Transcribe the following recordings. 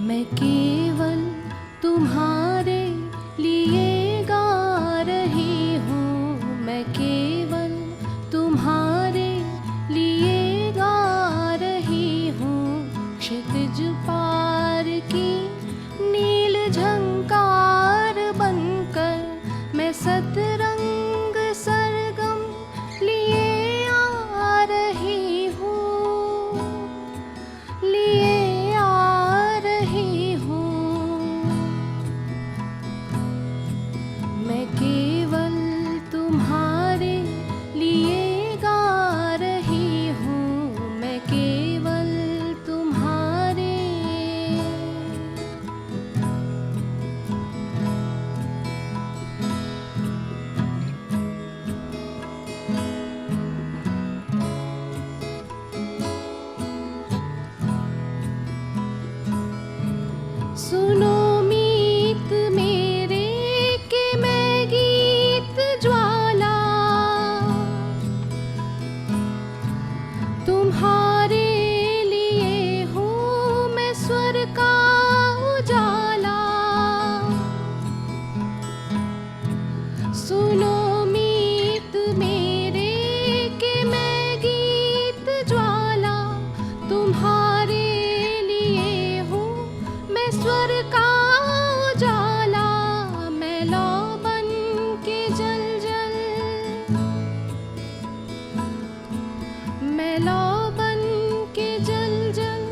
मैं केवल तुम्हारे लिए गा रही हूँ, मैं केवल तुम्हारे लिए गा रही हूँ। क्षितिज पार की नील झंकार बनकर मैं सतरंग सरगम लिए आ रही हूँ, लिए आ रही हूँ। मैं केवल तुम्हारे लिए गा रही हूँ, मैं केवल तुम्हारे। सुनो मीत मेरे के मैं गीत ज्वाला, तुम्हारे लिए हूँ मैं स्वर का उजाला। सुनो मीत मेरे के मैं गीत ज्वाला, तुम्हारे लिए हूँ मैं स्वर का उजाला। मैं लौ बन के जल जल, मैं लौ बन के जल जल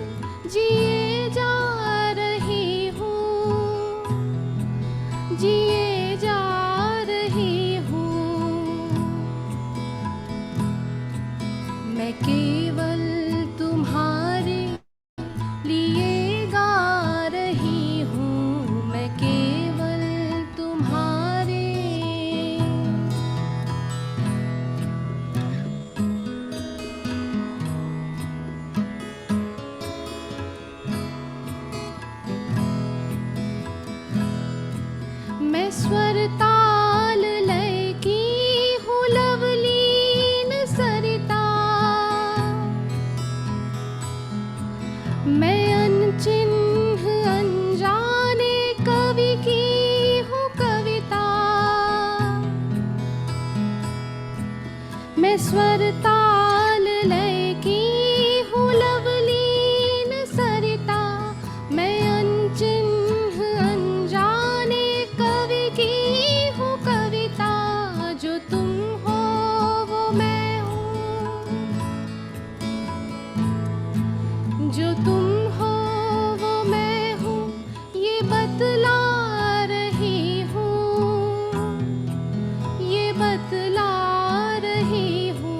जिए जा रही हूँ, जिए जा रही हूँ। मैं केवल तुम्हारे लिए गा रही हूँ, मैं केवल तुम्हारे। मैं स्वर ताल लय की हूँ लवलीन सरिता, मैं अनचिन्ह अनजाने कवि की हूँ कविता। मैं स्वर ताल लय की हूँ लवलीन सरिता, मैं अनचिन्ह अनजाने कवि की हूँ कविता। जो तुम हो वो मैं हूँ, जो तुम हो वो मैं हूँ, ये बतला रही हूँ, ये बतला रही हूँ।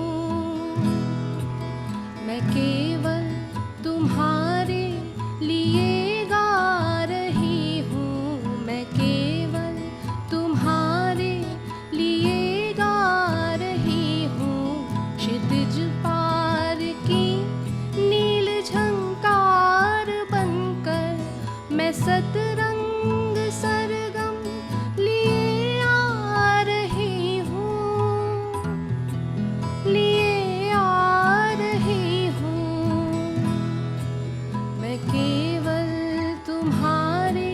मैं केवल तुम्हारे लिए गा रही हूँ, मैं केवल तुम्हारे लिए गा रही हूँ। क्षितिज पार की नील झंकार बनकर मैं सतरंग सरगम लिए आ रही हूँ, लिए आ रही हूँ। मैं केवल तुम्हारे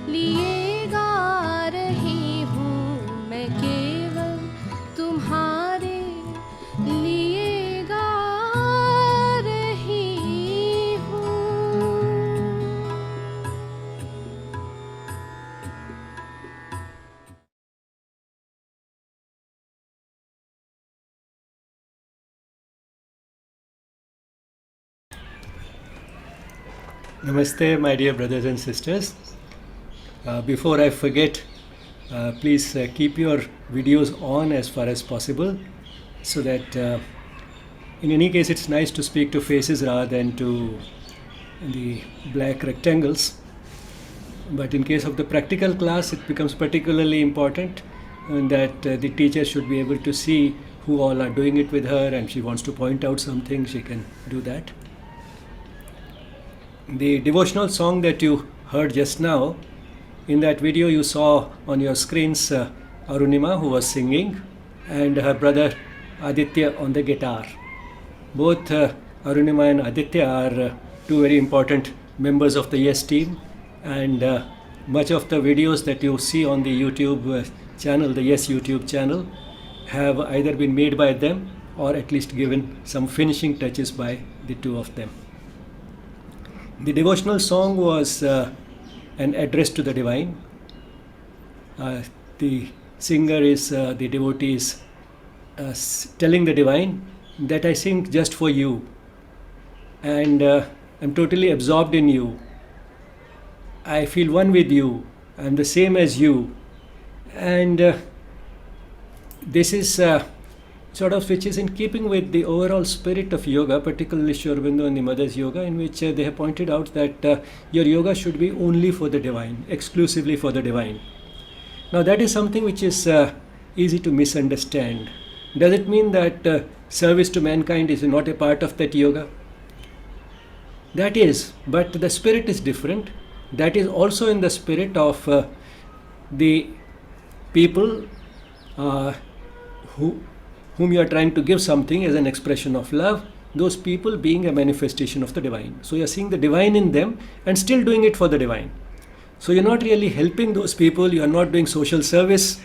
लिए गा रही हूँ, मैं केवल तुम्हारे लिए गा रही हूँ। Namaste, my dear brothers and sisters. Before I forget, please keep your videos on as far as possible, so that in any case it's nice to speak to faces rather than to the black rectangles. But in case of the practical class, it becomes particularly important that the teacher should be able to see who all are doing it with her, and she wants to point out something, she can do that. The devotional song that you heard just now, in that video you saw on your screens Arunima, who was singing, and her brother Aditya on the guitar. Both Arunima and Aditya are two very important members of the YES team, and much of the videos that you see on the YouTube channel, the Yes YouTube channel, have either been made by them or at least given some finishing touches by the two of them. The devotional song was an address to the divine. The singer is the devotee is telling the divine that I sing just for you, and I'm totally absorbed in you. I feel one with you. I'm the same as you, and this is sort of which is in keeping with the overall spirit of yoga, particularly Sri Aurobindo and the Mother's Yoga, in which they have pointed out that your yoga should be only for the divine, exclusively for the divine. Now that is something which is easy to misunderstand. Does it mean that service to mankind is not a part of that yoga? That is, but the spirit is different. That is also in the spirit of the people whom you are trying to give something as an expression of love, those people being a manifestation of the divine. So you are seeing the divine in them and still doing it for the divine. So you're not really helping those people, you are not doing social service,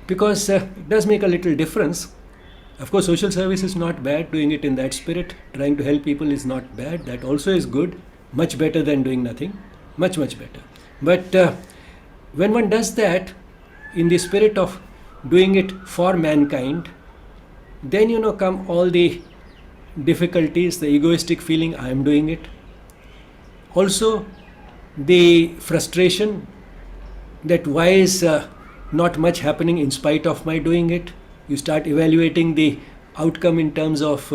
because it does make a little difference. Of course, social service is not bad, doing it in that spirit, trying to help people is not bad, that also is good, much better than doing nothing, much, much better. But when one does that in the spirit of doing it for mankind, then come all the difficulties, the egoistic feeling, I am doing it. Also, the frustration that why is not much happening in spite of my doing it. You start evaluating the outcome in terms of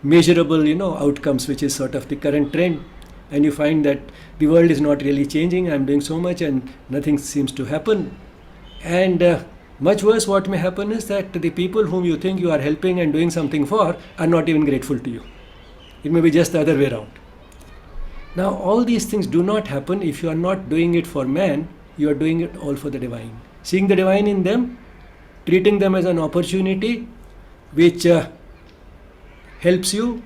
measurable outcomes, which is sort of the current trend, and you find that the world is not really changing. I'm doing so much and nothing seems to happen. And much worse, what may happen is that the people whom you think you are helping and doing something for are not even grateful to you. It may be just the other way around. Now, all these things do not happen if you are not doing it for man, you are doing it all for the divine. Seeing the divine in them, treating them as an opportunity which helps you,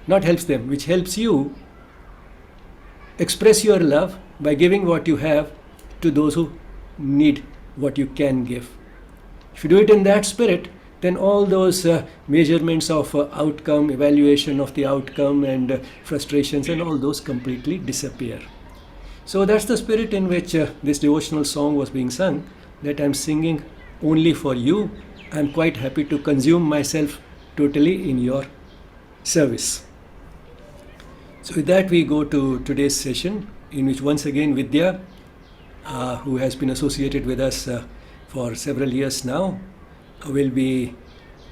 not helps them, which helps you express your love by giving what you have to those who need what you can give. If you do it in that spirit, then all those measurements of outcome, evaluation of the outcome, and frustrations and all those completely disappear. So that's the spirit in which this devotional song was being sung, that I'm singing only for you. I'm quite happy to consume myself totally in your service. So with that, we go to today's session, in which once again Vidya, who has been associated with us for several years now, will be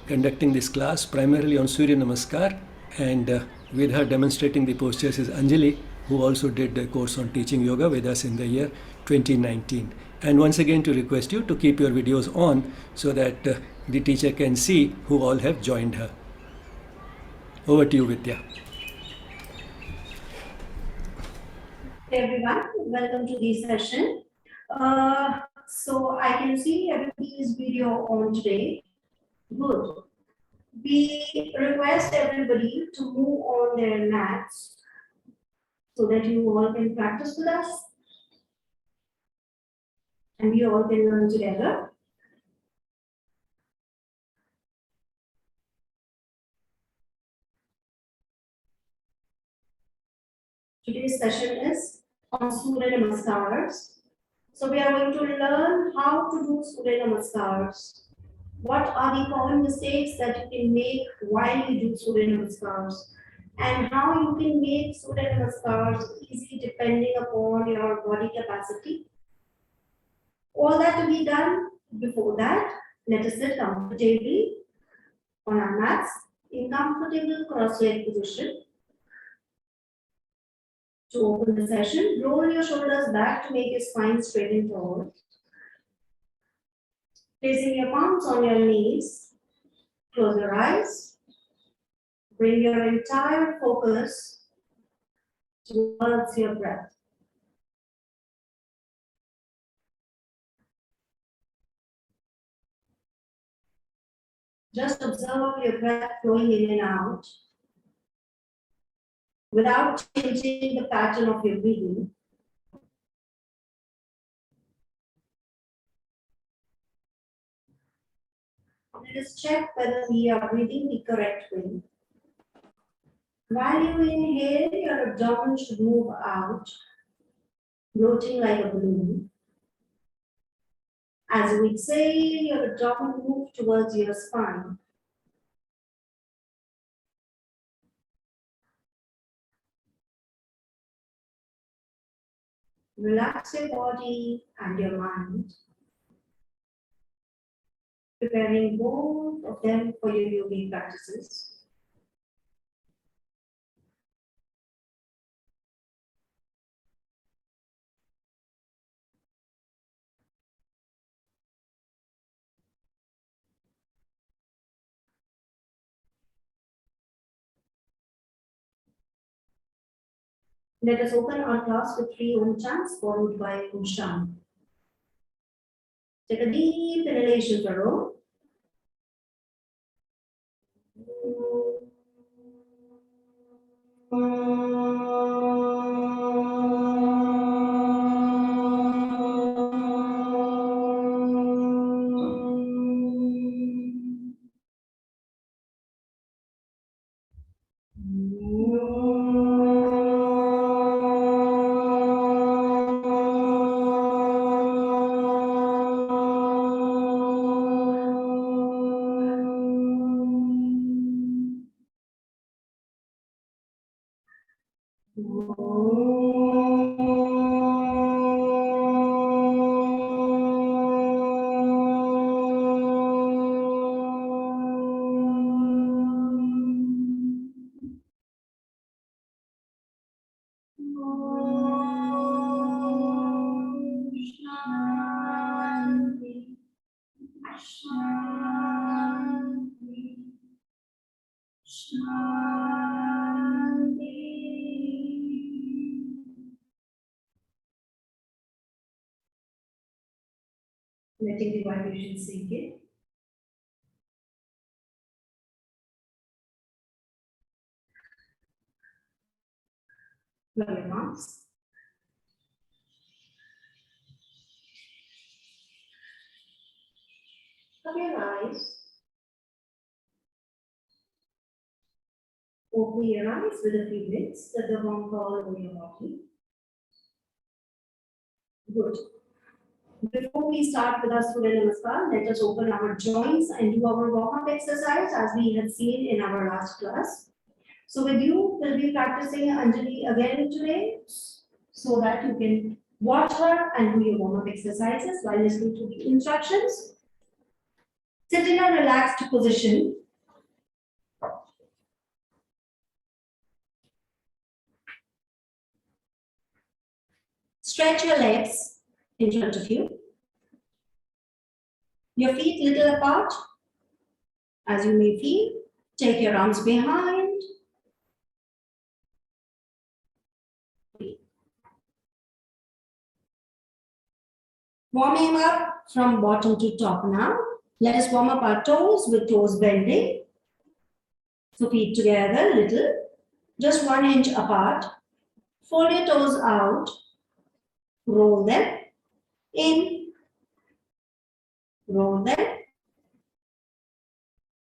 conducting this class primarily on Surya Namaskar, and with her demonstrating the postures is Anjali, who also did a course on teaching yoga with us in the year 2019. And once again to request you to keep your videos on so that the teacher can see who all have joined her. Over to you, Vidya. Hey everyone, welcome to this session. So I can see everybody's video on today. Good. We request everybody to move on their mats so that you all can practice with us and we all can learn together. Today's session is on Surya Namaskars. So we are going to learn how to do Surya Namaskars. What are the common mistakes that you can make while you do Surya Namaskars? And how you can make Surya Namaskars easy depending upon your body capacity. All that to be done. Before that, let us sit comfortably on our mats in comfortable cross-legged position. To open the session, roll your shoulders back to make your spine straight and tall. Placing your palms on your knees, close your eyes. Bring your entire focus towards your breath. Just observe your breath flowing in and out. without changing the pattern of your breathing. Let us check whether we are breathing the correct way. While you inhale, your abdomen should move out, floating like a balloon. As you exhale, your abdomen moves towards your spine. Relax your body and your mind, preparing both of them for your yoga practices. Let us open our class with 3 Om chants followed by Om Shanti. Take a deep inhalation for Om. Letting the vibration sink in. Blow your mouth. Cover your eyes. Open your eyes with a few blinks. Let the warmth all over your body. Good. Before we start with our Surya Namaskar, let us open our joints and do our warm-up exercise as we had seen in our last class. So with you, we'll be practicing Anjali again today so that you can watch her and do your warm-up exercises while listening to the instructions. Sit in a relaxed position. Stretch your legs in front of you. Your feet little apart. As you may feel, take your arms behind. Warming up from bottom to top now. Let us warm up our toes with toes bending. So feet together little, just 1 inch apart. Fold your toes out. Roll them in. Roll them.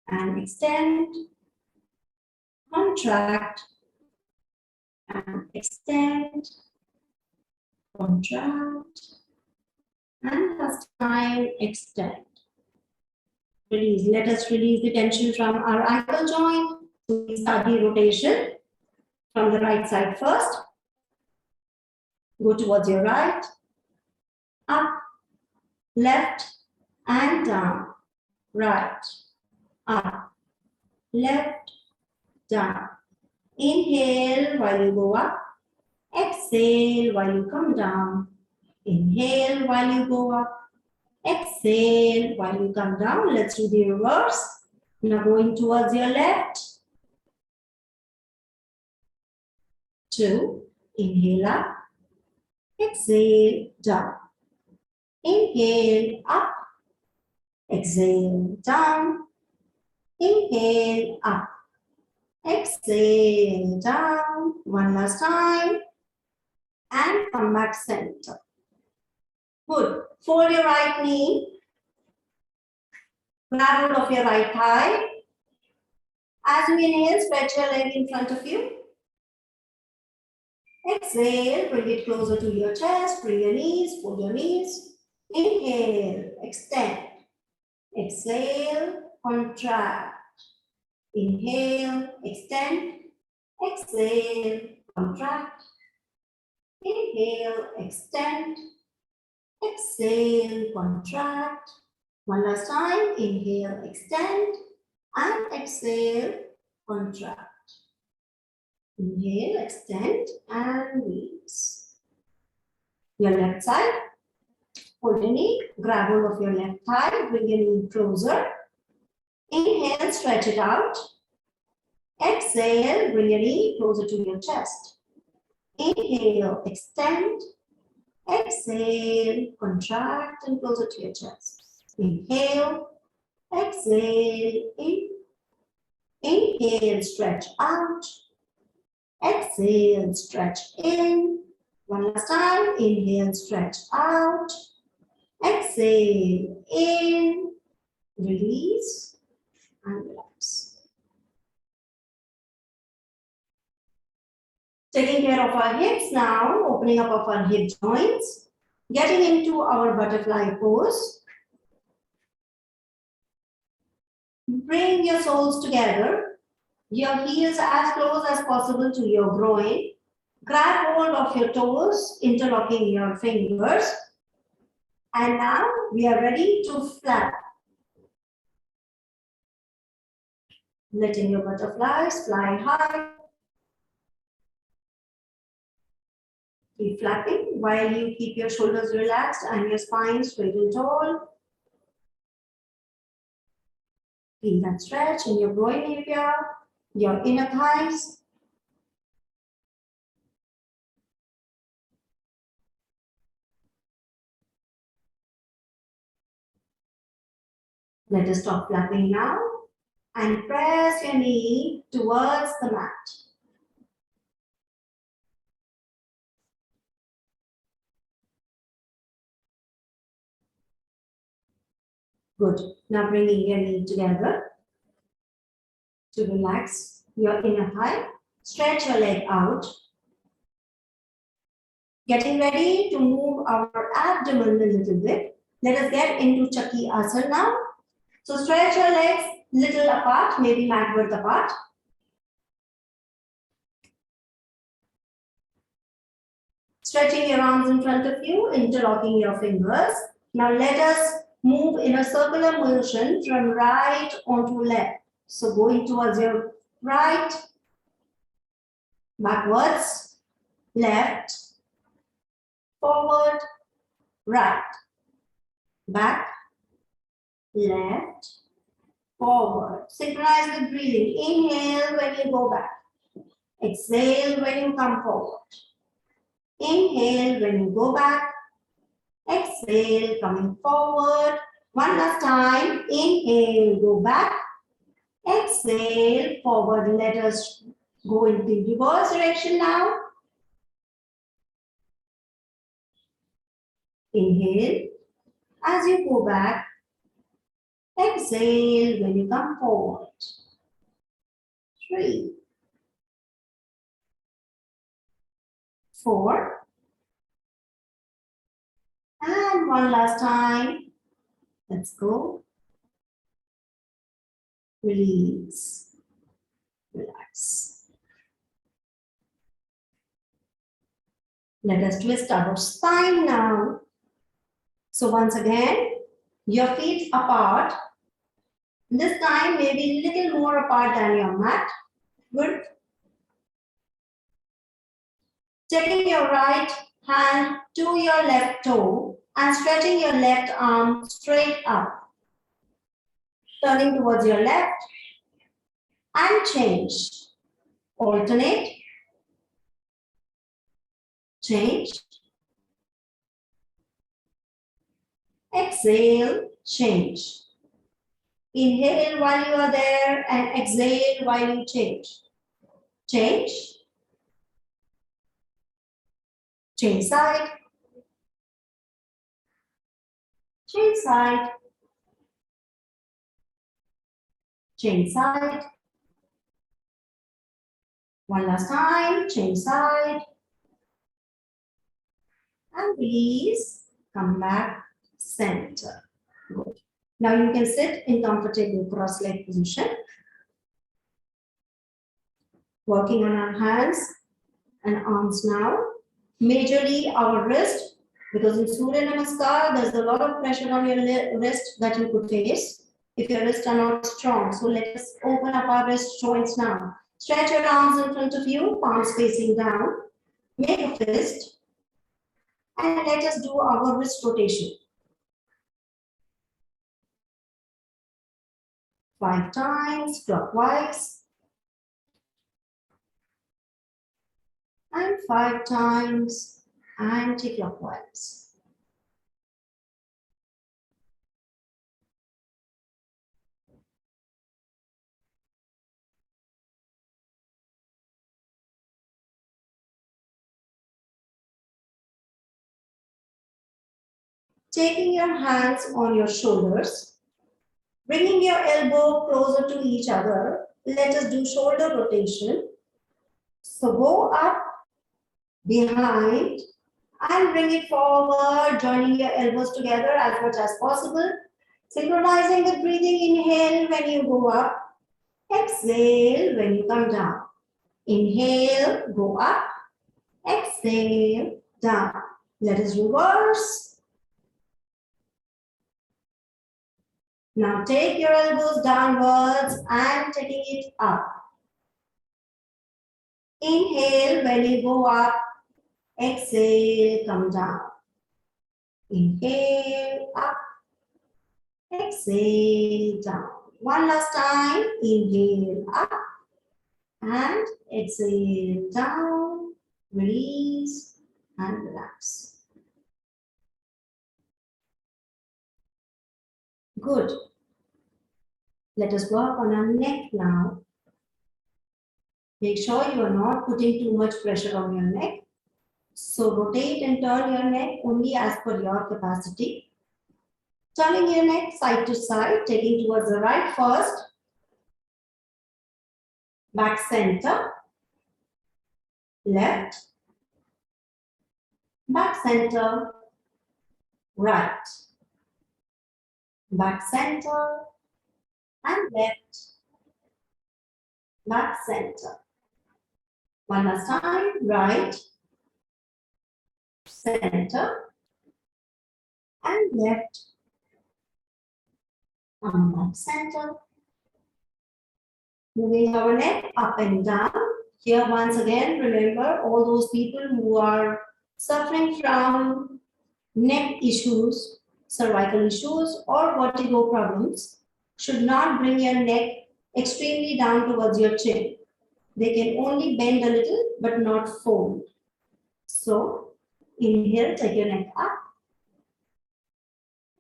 And extend. Contract. And extend. Contract. And last time, extend. Release. Let us release the tension from our ankle joint. So we start the rotation from the right side first. Go towards your right. Up, left, and down. Right, up, left, down. Inhale while you go up. Exhale while you come down. Inhale while you go up. Exhale while you come down. Let's do the reverse. Now going towards your left. 2. Inhale up. Exhale down. Inhale up. Exhale down. Inhale up. Exhale down. One last time. And come back center. Good. Fold your right knee. Grab hold of your right thigh. As you inhale, stretch your leg in front of you. Exhale, bring it closer to your chest. Bring your knees, fold your knees. Inhale, extend. Exhale, contract. Inhale, extend. Exhale, contract. Inhale, extend. Exhale, contract. One last time. Inhale, extend. And exhale, contract. Inhale, extend, and release. Your left side. Hold your knee. Grab hold of your left thigh. Bring your knee closer. Inhale, stretch it out. Exhale, bring your knee closer to your chest. Inhale, extend. Exhale, contract and closer to your chest. Inhale, exhale, in. Inhale, stretch out. Exhale, stretch in. One last time. Inhale, stretch out. Exhale, in. Release and relax. Taking care of our hips now, opening up of our hip joints, getting into our butterfly pose. Bring your soles together, your heels as close as possible to your groin. Grab hold of your toes, interlocking your fingers. And now we are ready to flap. Letting your butterflies fly high. Keep flapping while you keep your shoulders relaxed and your spine straight and tall. Feel that stretch in your groin area, your inner thighs. Let us stop flapping now and press your knee towards the mat. Good. Now bringing your knee together to relax your inner thigh. Stretch your leg out. Getting ready to move our abdomen a little bit. Let us get into Chakki Asana now. So stretch your legs little apart, maybe mat width apart. Stretching your arms in front of you, interlocking your fingers. Now let us move in a circular motion from right onto left. So going towards your right, backwards, left, forward, right, back, left, forward. Synchronize with breathing. Inhale when you go back. Exhale when you come forward. Inhale when you go back. Exhale, coming forward. One last time. Inhale, go back. Exhale, forward. Let us go in the reverse direction now. Inhale. As you go back, exhale when you come forward. 3, 4. And one last time. Let's go. Release. Relax. Let us twist our spine now. So once again, your feet apart. This time maybe a little more apart than your mat. Good. Taking your right hand to your left toe and stretching your left arm straight up. Turning towards your left and change. Alternate. Change. Exhale, change. Inhale while you are there and exhale while you change. change, change side, change side, change side. One last time, change side. And release, come back, center. Good. Now you can sit in comfortable cross-leg position. Working on our hands and arms now. Majorly our wrist, because in Surya Namaskar, there's a lot of pressure on your wrist that you could face if your wrists are not strong. So let us open up our wrist joints now. Stretch your arms in front of you, palms facing down. Make a fist. And let us do our wrist rotation. 5 times clockwise. And 5 times anti-clockwise. Taking your hands on your shoulders, bringing your elbow closer to each other, let us do shoulder rotation. So go up, behind, and bring it forward, joining your elbows together as much as possible. Synchronizing with breathing, inhale when you go up, exhale when you come down. Inhale, go up, exhale, down. Let us reverse. Now take your elbows downwards and taking it up. Inhale when you go up, exhale, come down. Inhale, up, exhale, down. One last time, inhale, up, and exhale, down, release, and relax. Good. Let us work on our neck now. Make sure you are not putting too much pressure on your neck. So rotate and turn your neck only as per your capacity. Turning your neck side to side, taking towards the right first. Back center. Left. Back center. Right. Back center. And left. Back center. One last time. Right. Center. And left. And back center. Moving our neck up and down. Here once again, remember all those people who are suffering from neck issues, cervical issues, or vertigo problems should not bring your neck extremely down towards your chin. They can only bend a little but not fold. So inhale, take your neck up.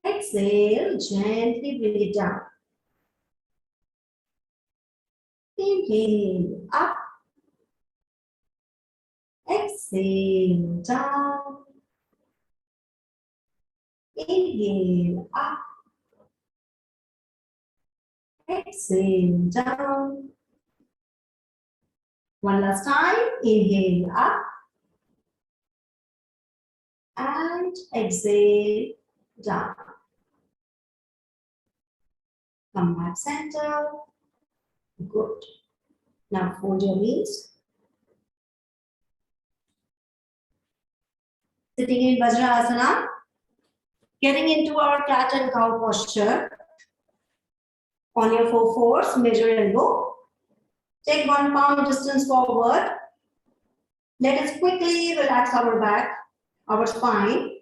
Exhale, gently bring it down. Inhale, up. Exhale, down. Inhale, up. Exhale, down. One last time. Inhale, up. And exhale, down. Come back center. Good. Now fold your knees. Sitting in Vajrasana. Getting into our cat and cow posture. On your 4/4, measure elbow. Take 1 palm distance forward. Let us quickly relax our back, our spine.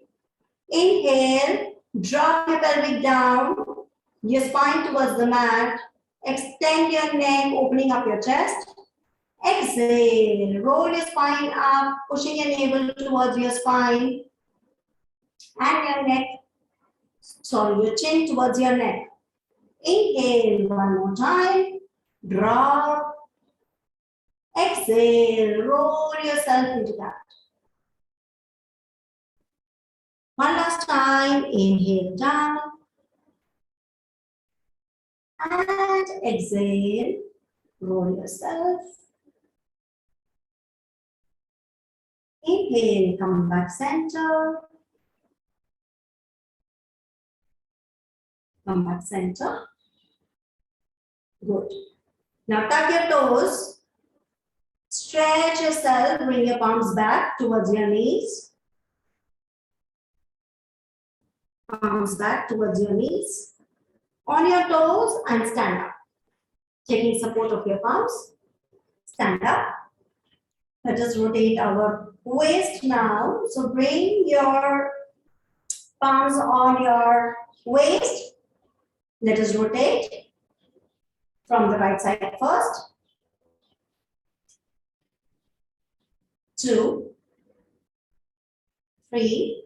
Inhale, drop your pelvic down, your spine towards the mat. Extend your neck, opening up your chest. Exhale, roll your spine up, pushing your navel towards your spine. And your neck, your chin towards your neck. Inhale, one more time. Drop. Exhale, roll yourself into that. One last time, inhale down. And exhale, roll yourself. Inhale, come back center. Come back center. Good. Now tuck your toes. Stretch yourself, bring your palms back towards your knees. Palms back towards your knees. On your toes and stand up. Taking support of your palms. Stand up. Let us rotate our waist now. So bring your palms on your waist. Let us rotate from the right side first. 2, 3,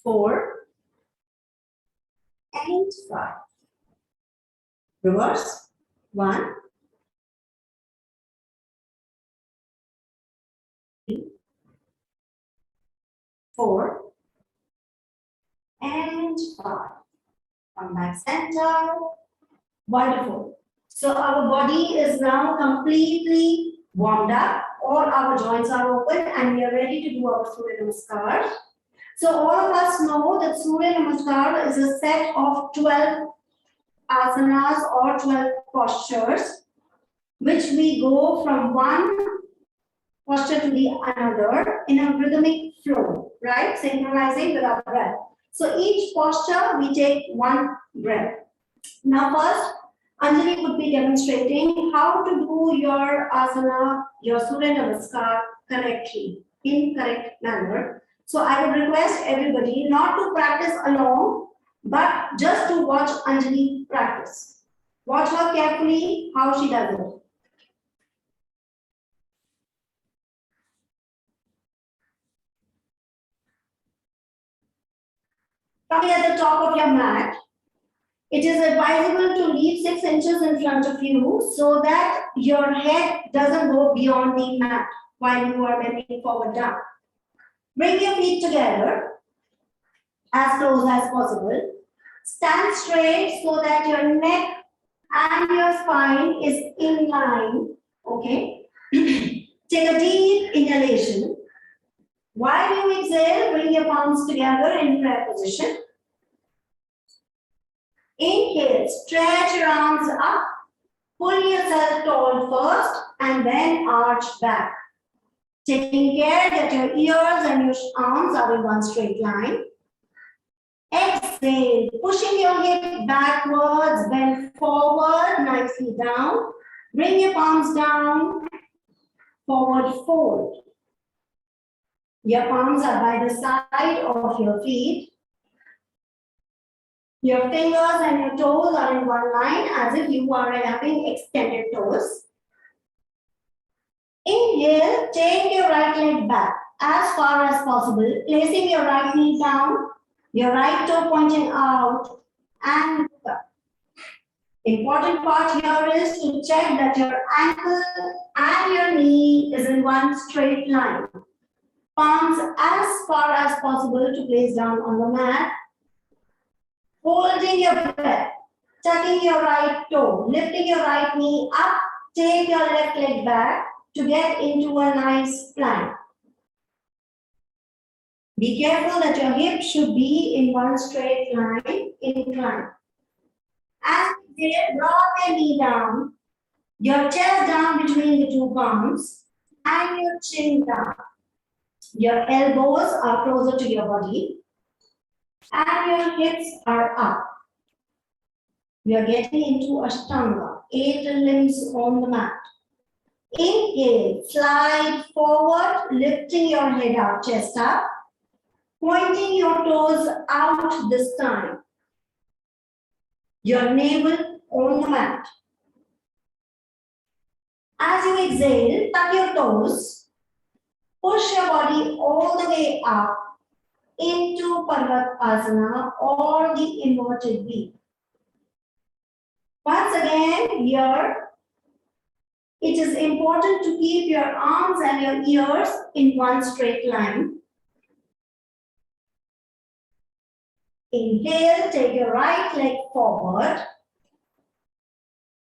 4, and 5. Reverse. 1, 3, 4, and 5. Come back center. Wonderful. So our body is now completely warmed up. All our joints are open and we are ready to do our Surya Namaskar. So all of us know that Surya Namaskar is a set of 12 asanas or 12 postures, which we go from one posture to the another in a rhythmic flow, right? Synchronizing with our breath. So each posture we take one breath. Now first, Anjali would be demonstrating how to do your asana, your Surya Namaskar correctly, in correct manner. So I would request everybody not to practice alone, but just to watch Anjali practice. Watch her carefully how she does it. Coming at the top of your mat, it is advisable to leave 6 inches in front of you so that your head doesn't go beyond the mat while you are bending forward down. Bring your feet together as close as possible. Stand straight so that your neck and your spine is in line. Okay. Take a deep inhalation. While you exhale, bring your palms together in prayer position. Inhale, stretch your arms up. Pull yourself tall first and then arch back. Taking care that your ears and your arms are in one straight line. Exhale, pushing your hip backwards, bend forward, nicely down. Bring your palms down, forward fold. Your palms are by the side of your feet. Your fingers and your toes are in one line as if you are having extended toes. Inhale, take your right leg back as far as possible, placing your right knee down, your right toe pointing out, and look up. Important part here is to check that your ankle and your knee is in one straight line. Palms as far as possible to place down on the mat. Holding your breath, tucking your right toe, lifting your right knee up, take your left leg back to get into a nice plank. Be careful that your hips should be in one straight line, incline. As you draw your knee down, your chest down between the two palms, and your chin down. Your elbows are closer to your body, and your hips are up. We are getting into Ashtanga, 8 limbs on the mat. Inhale, slide forward, lifting your head up, chest up, pointing your toes out this time. Your navel on the mat. As you exhale, tuck your toes, push your body all the way up into Parvatasana or the inverted V. Once again, here, It is important to keep your arms and your ears in one straight line. Inhale, take your right leg forward,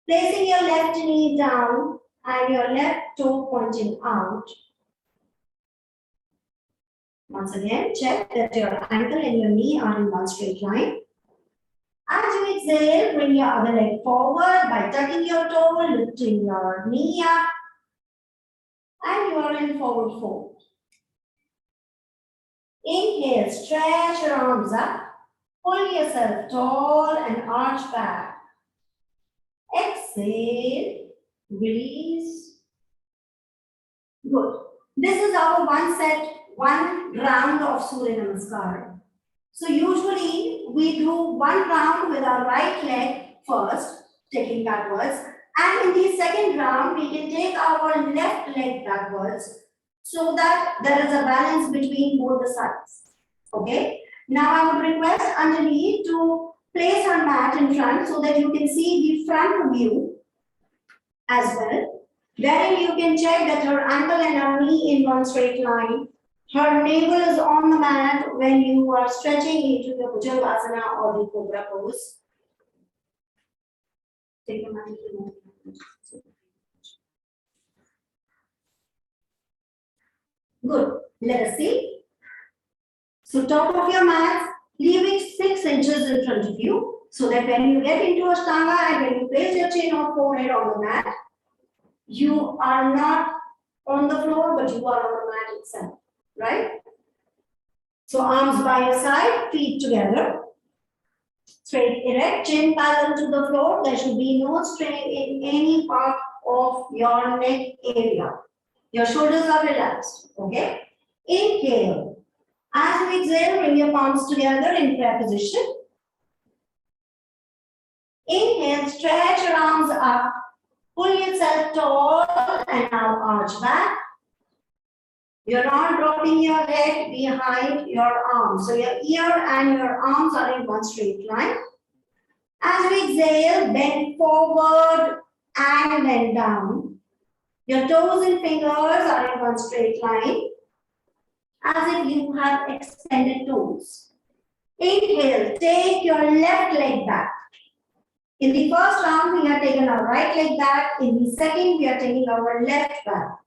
placing your left knee down and your left toe pointing out. Once again, check that your ankle and your knee are in one straight line. As you exhale, bring your other leg forward by tucking your toe, lifting your knee up, and you are in forward fold. Inhale, stretch your arms up, pull yourself tall and arch back. Exhale, release. Good. This is our one round of Surya Namaskar. So usually we do one round with our right leg first, taking backwards. And in the second round, we can take our left leg backwards so that there is a balance between both the sides. Okay. Now I would request Anjali to place her mat in front so that you can see the front view as well, wherein you can check that her ankle and her knee in one straight line. Her navel is on the mat when you are stretching into the Yogasana or the Cobra pose. Take the mat into the mat. Good. Let us see. So top of your mat, leaving 6 inches in front of you, so that when you get into Ashtanga and when you place your chin or forehead on the mat, you are not on the floor, but you are on the mat itself, right? So arms by your side, feet together, straight erect, chin parallel to the floor. There should be no strain in any part of your neck area. Your shoulders are relaxed, okay? Inhale. As you exhale, bring your palms together in prayer position. Inhale, stretch your arms up, pull yourself tall and now arch back. You're not dropping your head behind your arms. So your ear and your arms are in one straight line. As you exhale, bend forward and bend down. Your toes and fingers are in one straight line, as if you have extended toes. Inhale, take your left leg back. In the first round, we have taken our right leg back. In the second, we are taking our left back.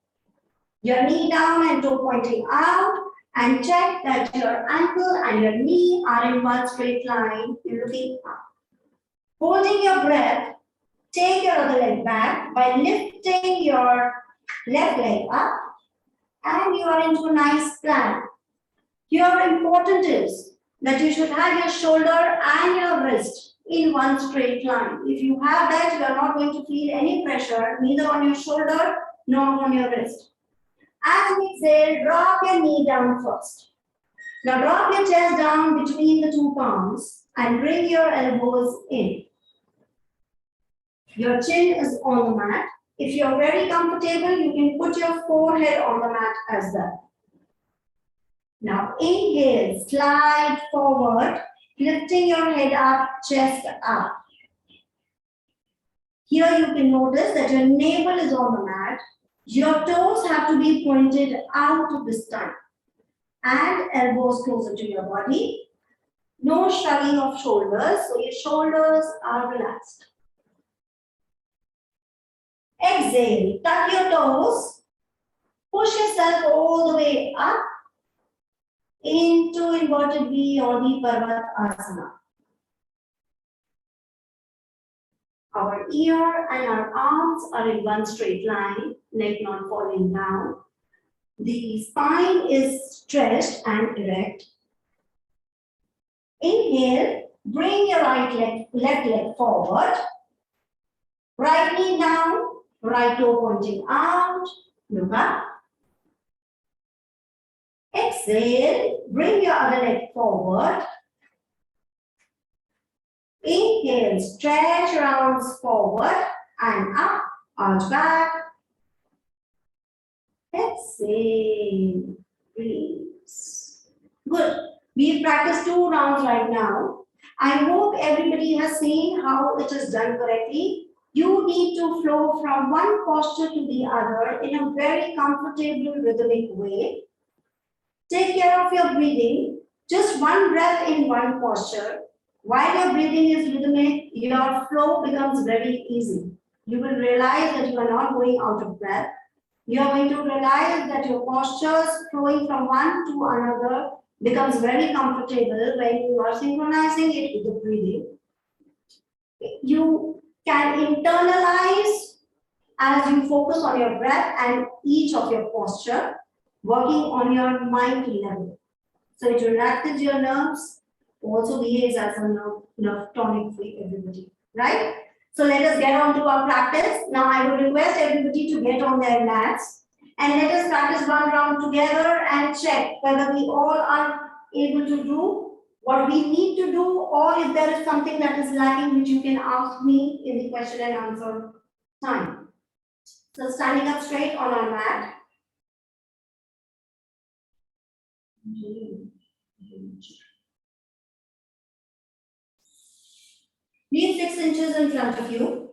Your knee down and toe pointing out, and check that your ankle and your knee are in one straight line. You're looking up. Holding your breath, take your other leg back by lifting your left leg up, and you are into a nice plank. Here important is that you should have your shoulder and your wrist in one straight line. If you have that, you are not going to feel any pressure, neither on your shoulder nor on your wrist. As you exhale, drop your knee down first. Now drop your chest down between the two palms and bring your elbows in. Your chin is on the mat. If you're very comfortable, you can put your forehead on the mat as well. Now inhale, slide forward, lifting your head up, chest up. Here you can notice that your navel is on the mat. Your toes have to be pointed out this time. And elbows closer to your body. No shrugging of shoulders, so your shoulders are relaxed. Exhale, tuck your toes. Push yourself all the way up into inverted V or the Parvatasana. Our ear and our arms are in one straight line, neck not falling down. The spine is stretched and erect. Inhale, bring your left leg forward. Right knee down, right toe pointing out. Look up. Exhale, bring your other leg forward. Inhale, stretch your arms forward and up, arch back. Exhale, release. Good. We've practiced 2 rounds right now. I hope everybody has seen how it is done correctly. You need to flow from one posture to the other in a very comfortable, rhythmic way. Take care of your breathing. Just one breath in one posture. While your breathing is rhythmic, your flow becomes very easy. You will realize that you are not going out of breath. You are going to realize that your postures flowing from one to another becomes very comfortable when you are synchronizing it with the breathing. You can internalize as you focus on your breath and each of your posture, working on your mind level. So it relaxes your nerves, also behaves as a nerve tonic for everybody, right? So let us get on to our practice. Now I would request everybody to get on their mats and let us practice one round together and check whether we all are able to do what we need to do, or if there is something that is lacking which you can ask me in the question and answer time. So standing up straight on our mat. Knees 6 inches in front of you.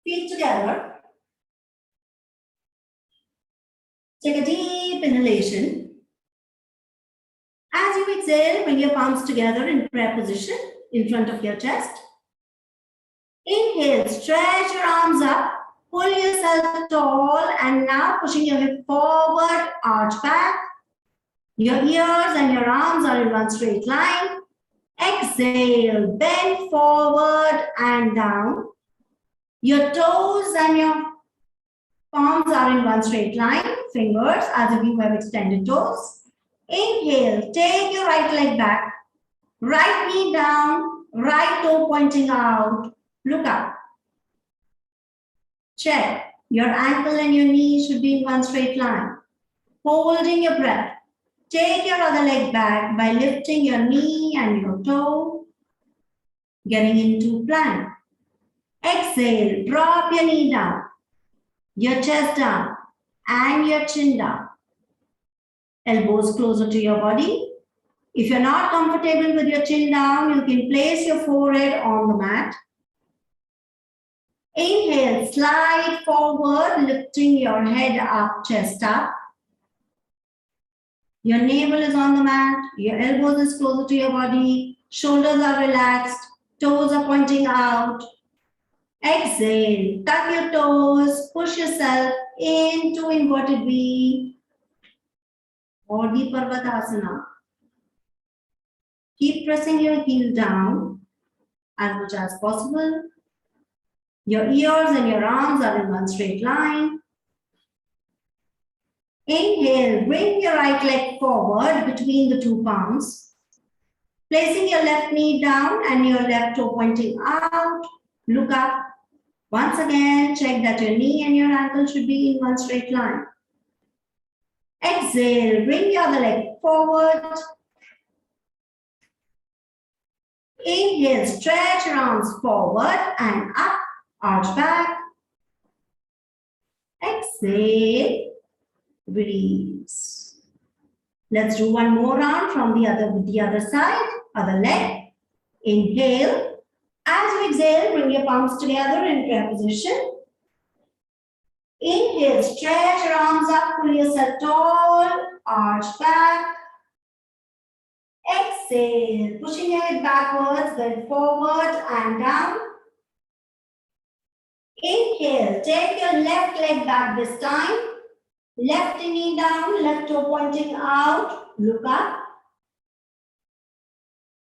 Feet together. Take a deep inhalation. As you exhale, bring your palms together in prayer position in front of your chest. Inhale, stretch your arms up, pull yourself tall, and now pushing your hip forward, arch back. Your ears and your arms are in one straight line. Exhale, bend forward and down. Your toes and your palms are in one straight line, fingers as if you have extended toes. Inhale, take your right leg back, right knee down, right toe pointing out, look up. Check, your ankle and your knee should be in one straight line. Holding your breath, take your other leg back by lifting your knee and your toe, getting into plank. Exhale, drop your knee down, your chest down, and your chin down. Elbows closer to your body. If you're not comfortable with your chin down, you can place your forehead on the mat. Inhale, slide forward, lifting your head up, chest up. Your navel is on the mat, your elbows is closer to your body, shoulders are relaxed, toes are pointing out. Exhale, tuck your toes, push yourself into inverted V or the Parvatasana. Keep pressing your heel down as much as possible. Your ears and your arms are in one straight line. Inhale, bring your right leg forward between the two palms. Placing your left knee down and your left toe pointing out. Look up. Once again, check that your knee and your ankle should be in one straight line. Exhale, bring your other leg forward. Inhale, stretch your arms forward and up, arch back. Exhale, release. Let's do one more round from the other side, other leg. Inhale. As you exhale, bring your palms together in prayer position. Inhale, stretch your arms up, pull yourself tall, arch back. Exhale, pushing your head backwards, bend forward and down. Inhale, take your left leg back this time. Left knee down, left toe pointing out, look up.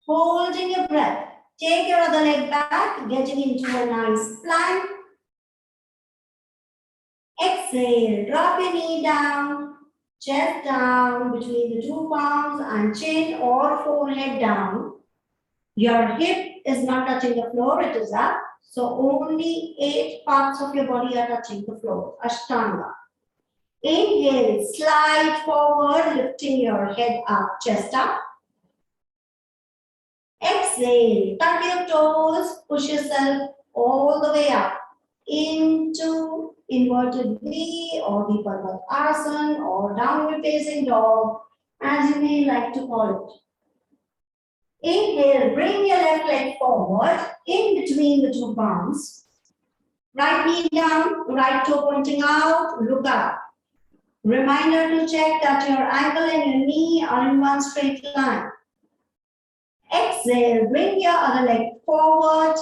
Holding your breath. Take your other leg back, getting into a nice plank. Exhale, drop your knee down, chest down between the two palms and chin or forehead down. Your hip is not touching the floor, it is up. So only 8 parts of your body are touching the floor, Ashtanga. Inhale, slide forward, lifting your head up, chest up. Exhale, tuck your toes, push yourself all the way up into inverted V or the Parvatasana or downward facing dog, as you may like to call it. Inhale, bring your left leg forward, in between the two palms. Right knee down, right toe pointing out, look up. Reminder to check that your ankle and your knee are in one straight line. Exhale, bring your other leg forward.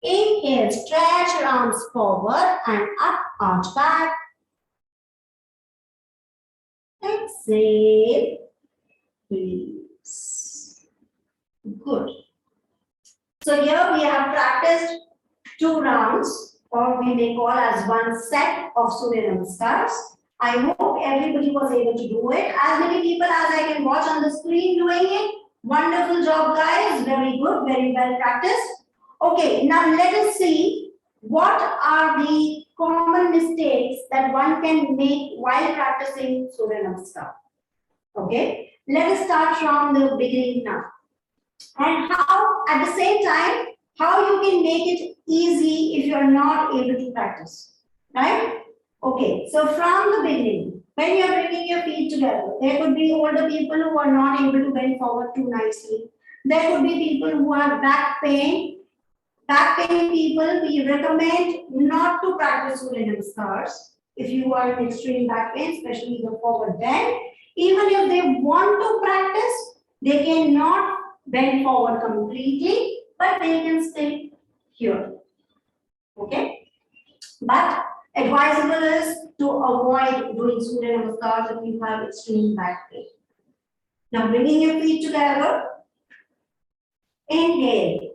Inhale, stretch your arms forward and up, arch back. Exhale, release. Good. So here we have practiced 2 rounds, or we may call as one set of Surya Namaskars. I hope everybody was able to do it. As many people as I can watch on the screen doing it. Wonderful job, guys. Very good, very well practiced. Okay, now let us see what are the common mistakes that one can make while practicing Surya Namaskar. Okay, let us start from the beginning now. And how, at the same time, how you can make it easy if you are not able to practice, right? Okay, so from the beginning, when you are bringing your feet together, there could be older people who are not able to bend forward too nicely. There could be people who have back pain. Back pain people, we recommend not to practice Surya Namaskars. If you are in extreme back pain, especially the forward bend, even if they want to practice, they cannot bend forward completely, but they can stay here. Okay? But advisable is to avoid doing Surya Namaskars if you have extreme back pain. Now bringing your feet together. Inhale.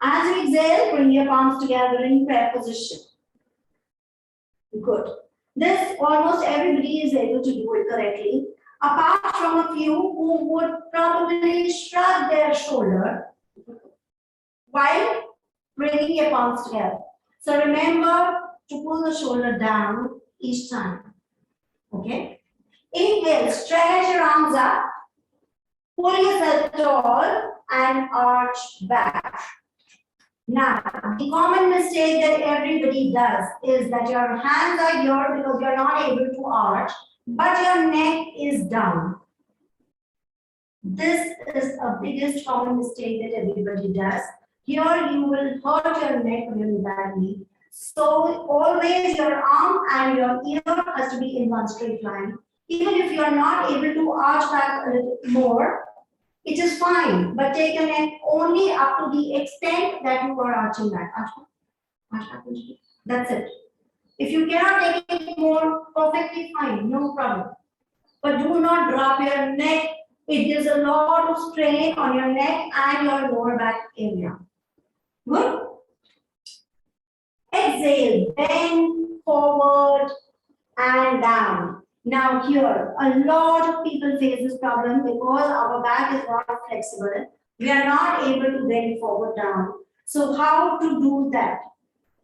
As you exhale, bring your palms together in prayer position. Good. This almost everybody is able to do it correctly, apart from a few who would probably shrug their shoulder while bringing your palms together. So remember to pull the shoulder down each time. Okay? Inhale, stretch your arms up, pull yourself tall and arch back. Now, the common mistake that everybody does is that your hands are here because you're not able to arch, but your neck is down. This is a biggest common mistake that everybody does. Here you will hurt your neck really badly. So always your arm and your ear has to be in one straight line. Even if you are not able to arch back a little more, it is fine, but take your neck only up to the extent that you are arching back. That's it. If you cannot take it more, perfectly fine, no problem. But do not drop your neck. It gives a lot of strain on your neck and your lower back area. Good. Exhale, bend forward and down. Now here, a lot of people face this problem because our back is not flexible. We are not able to bend forward down. So how to do that?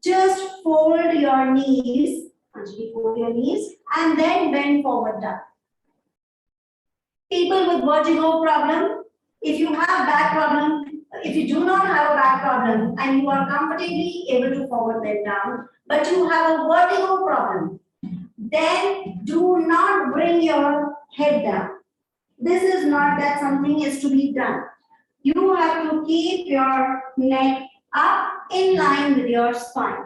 Just fold your knees, Anjali, fold your knees and then bend forward down. People with vertigo problem, if you have back problem, if you do not have a back problem and you are comfortably able to forward bend down, but you have a vertigo problem, then do not bring your head down. This is not that something is to be done. You have to keep your neck up in line with your spine.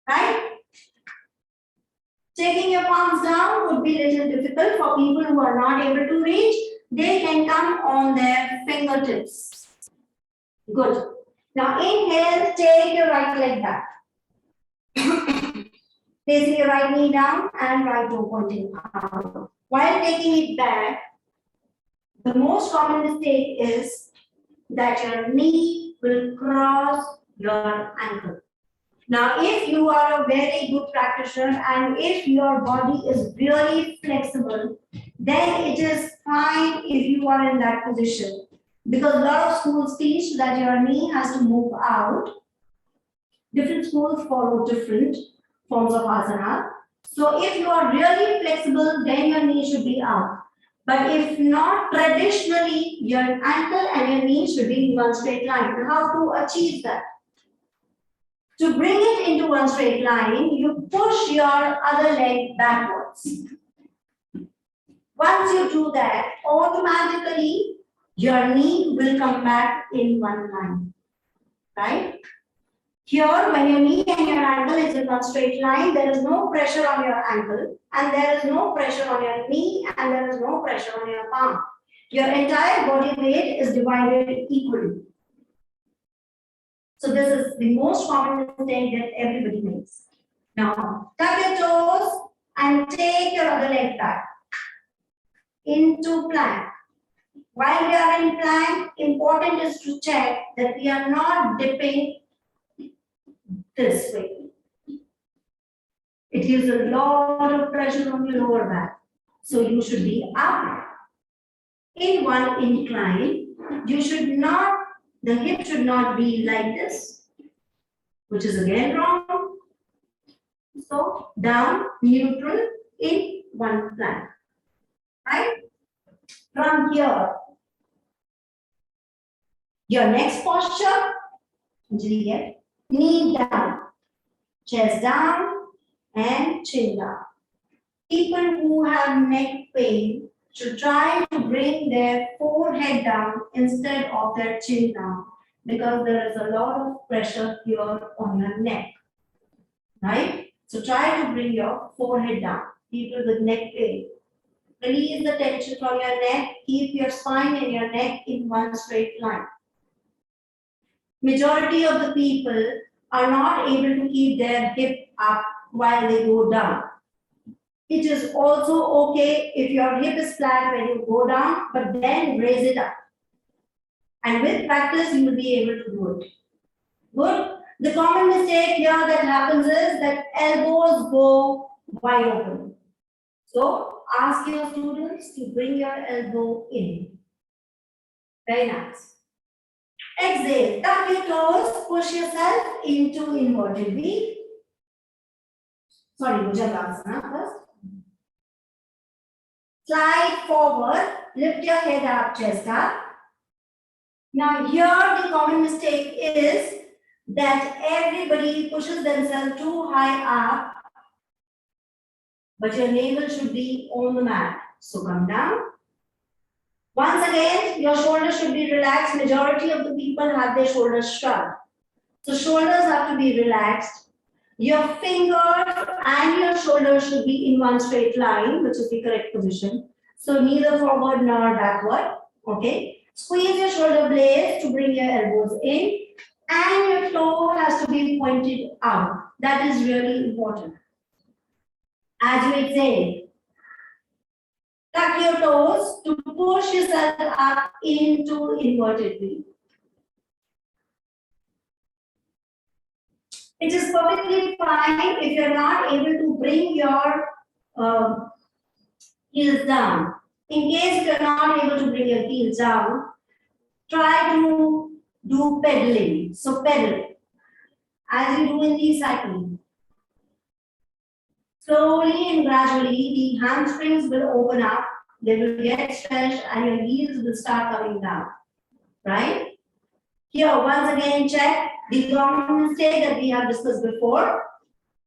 Right? Taking your palms down would be a little difficult for people who are not able to reach. They can come on their fingertips. Good. Now inhale, take your right leg back. Placing your right knee down and right toe pointing out. While taking it back, the most common mistake is that your knee will cross your ankle. Now, if you are a very good practitioner and if your body is really flexible, then it is fine if you are in that position. Because a lot of schools teach that your knee has to move out. Different schools follow different forms of asana. So if you are really flexible, then your knee should be out. But if not, traditionally, your ankle and your knee should be in one straight line. How to achieve that? To bring it into one straight line, you push your other leg backwards. Once you do that, automatically your knee will come back in one line, right? Here, when your knee and your ankle is in one straight line, there is no pressure on your ankle, and there is no pressure on your knee, and there is no pressure on your palm. Your entire body weight is divided equally. So this is the most common mistake that everybody makes. Now, tuck your toes and take your other leg back into plank. While we are in plank, important is to check that we are not dipping this way. It gives a lot of pressure on your lower back. So you should be up in one incline. You should not, the hip should not be like this, which is again wrong. So down, neutral, in one plank. Right? From here, your next posture, Anjali, get knee down, chest down, and chin down. People who have neck pain should try to bring their forehead down instead of their chin down, because there is a lot of pressure here on your neck. Right? So try to bring your forehead down. People with neck pain. Release the tension from your neck. Keep your spine and your neck in one straight line. Majority of the people are not able to keep their hip up while they go down. It is also okay if your hip is flat when you go down, but then raise it up. And with practice, you will be able to do it. Good. The common mistake here that happens is that elbows go wide open. So ask your students to bring your elbow in. Very nice. Exhale. Tuck your toes. Push yourself into inverted V. Sorry, Yogasanas first. Slide forward. Lift your head up, chest up. Now here the common mistake is that everybody pushes themselves too high up, but your navel should be on the mat. So come down. Once again, your shoulders should be relaxed. Majority of the people have their shoulders shrugged. So shoulders have to be relaxed. Your fingers and your shoulders should be in one straight line, which is the correct position. So neither forward nor backward. Okay. Squeeze your shoulder blades to bring your elbows in, and your toe has to be pointed out. That is really important. As you exhale, tuck your toes to push yourself up into inverted V. It is perfectly fine if you're not able to bring your heels down. In case you're not able to bring your heels down, try to do pedaling. So pedal, as you do in the cycling. Slowly and gradually, the hamstrings will open up, they will get stretched, and your heels will start coming down. Right? Here, once again, check the common mistake that we have discussed before.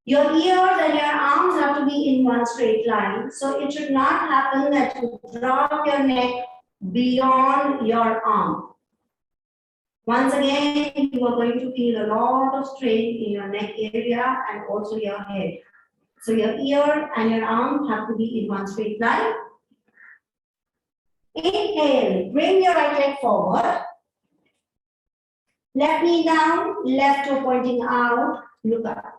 Your ears and your arms have to be in one straight line. So it should not happen that you drop your neck beyond your arm. Once again, you are going to feel a lot of strain in your neck area and also your head. So your ear and your arm have to be in one straight line. Inhale, bring your right leg forward. Left knee down, left toe pointing out, look up.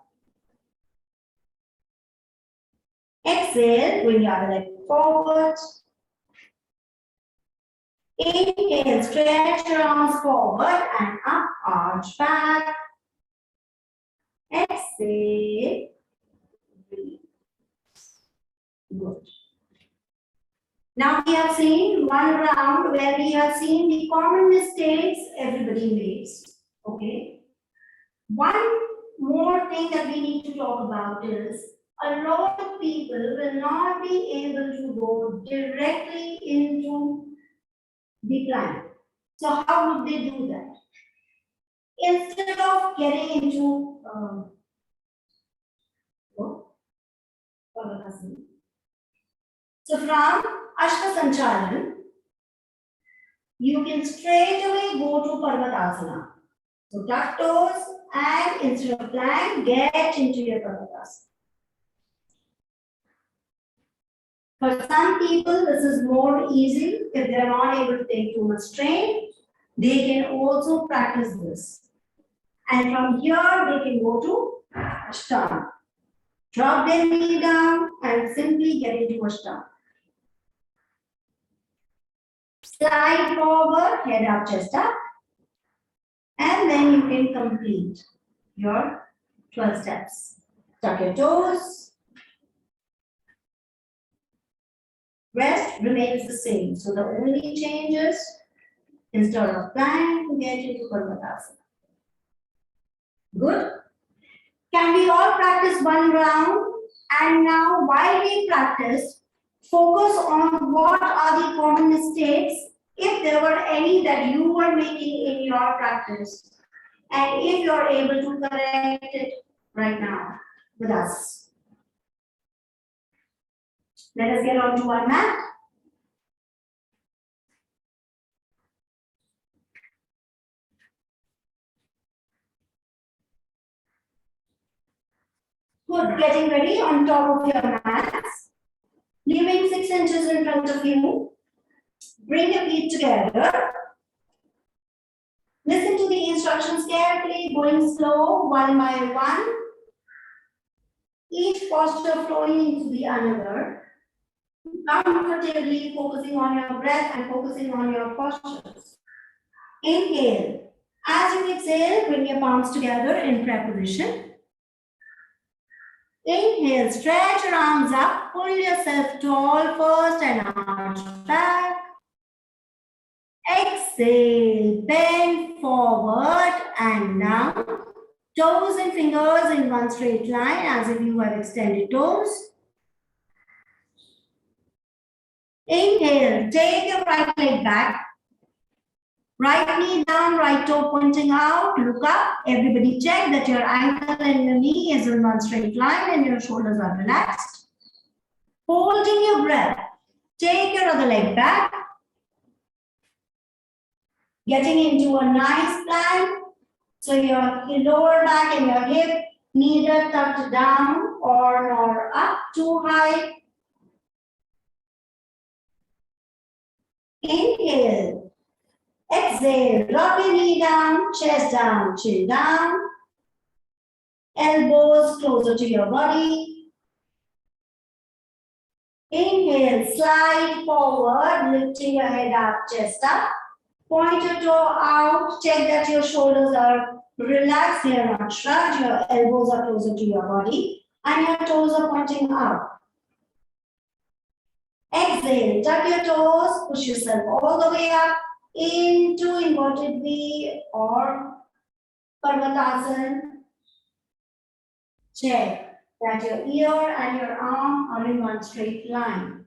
Exhale, bring your other leg forward. Inhale, stretch your arms forward and up, arch back. Exhale. Breathe. Good. Now we have seen one round where we have seen the common mistakes everybody makes. Okay. One more thing that we need to talk about is a lot of people will not be able to go directly into the plank. So how would they do that? Instead of getting into So from Ashtasanchalan, you can straight away go to Parvatasana. So tuck toes and instead of plank, get into your Parvatasana. For some people, this is more easy. If they are not able to take too much strain, they can also practice this. And from here, they can go to Ashtanga. Drop their knee down and simply get into Ashtanga. Slide forward, head up, chest up. And then you can complete your 12 steps. Tuck your toes. Rest remains the same. So the only change is instead of plank, get into Parvatasana. Good. Can we all practice one round? And now, while we practice, focus on what are the common mistakes, if there were any that you were making in your practice, and if you're able to correct it right now with us. Let us get on to our mat. Good. Getting ready on top of your mats. Leaving 6 inches in front of you. Bring your feet together. Listen to the instructions carefully, going slow, one by one. Each posture flowing into the another. Comfortably focusing on your breath and focusing on your postures. Inhale. As you exhale, bring your palms together in prayer position. Inhale, stretch your arms up, pull yourself tall first and arch back. Exhale, bend forward and down. Toes and fingers in one straight line as if you have extended toes. Inhale, take your right leg back. Right knee down, right toe pointing out, look up. Everybody check that your ankle and your knee is in one straight line and your shoulders are relaxed. Holding your breath, take your other leg back. Getting into a nice plank. So your lower back and your hip neither tucked down or nor up too high. Inhale. Exhale, drop your knee down, chest down, chin down. Elbows closer to your body. Inhale, slide forward, lifting your head up, chest up. Point your toe out, check that your shoulders are relaxed, they are not shrugged, your elbows are closer to your body, and your toes are pointing out. Exhale, tuck your toes, push yourself all the way up into inverted V or Parvatasana. Check that your ear and your arm are in one straight line.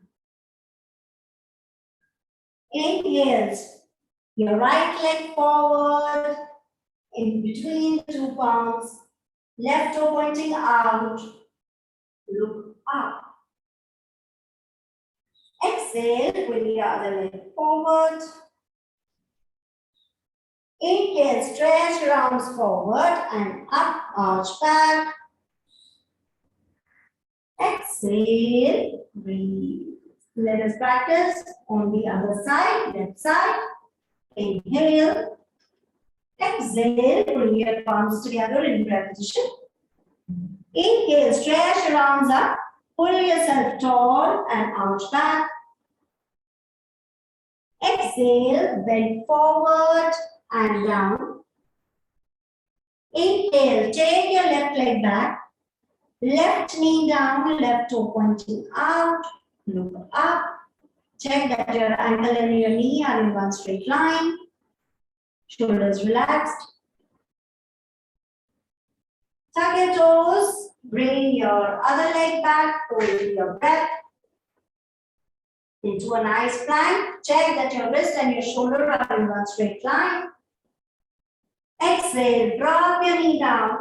Inhale, your right leg forward, in between the two palms, left toe pointing out, look up. Exhale, bring the other leg forward. Inhale, stretch your arms forward and up, arch back. Exhale, breathe. Let us practice on the other side, left side. Inhale. Exhale, bring your palms together in prayer position. Inhale, stretch your arms up, pull yourself tall and arch back. Exhale, bend forward and down. Inhale, take your left leg back, left knee down, left toe pointing out, look up. Check that your ankle and your knee are in one straight line. Shoulders relaxed. Tuck your toes, bring your other leg back, hold your breath. Into a nice plank. Check that your wrist and your shoulder are in one straight line. Exhale, drop your knee down,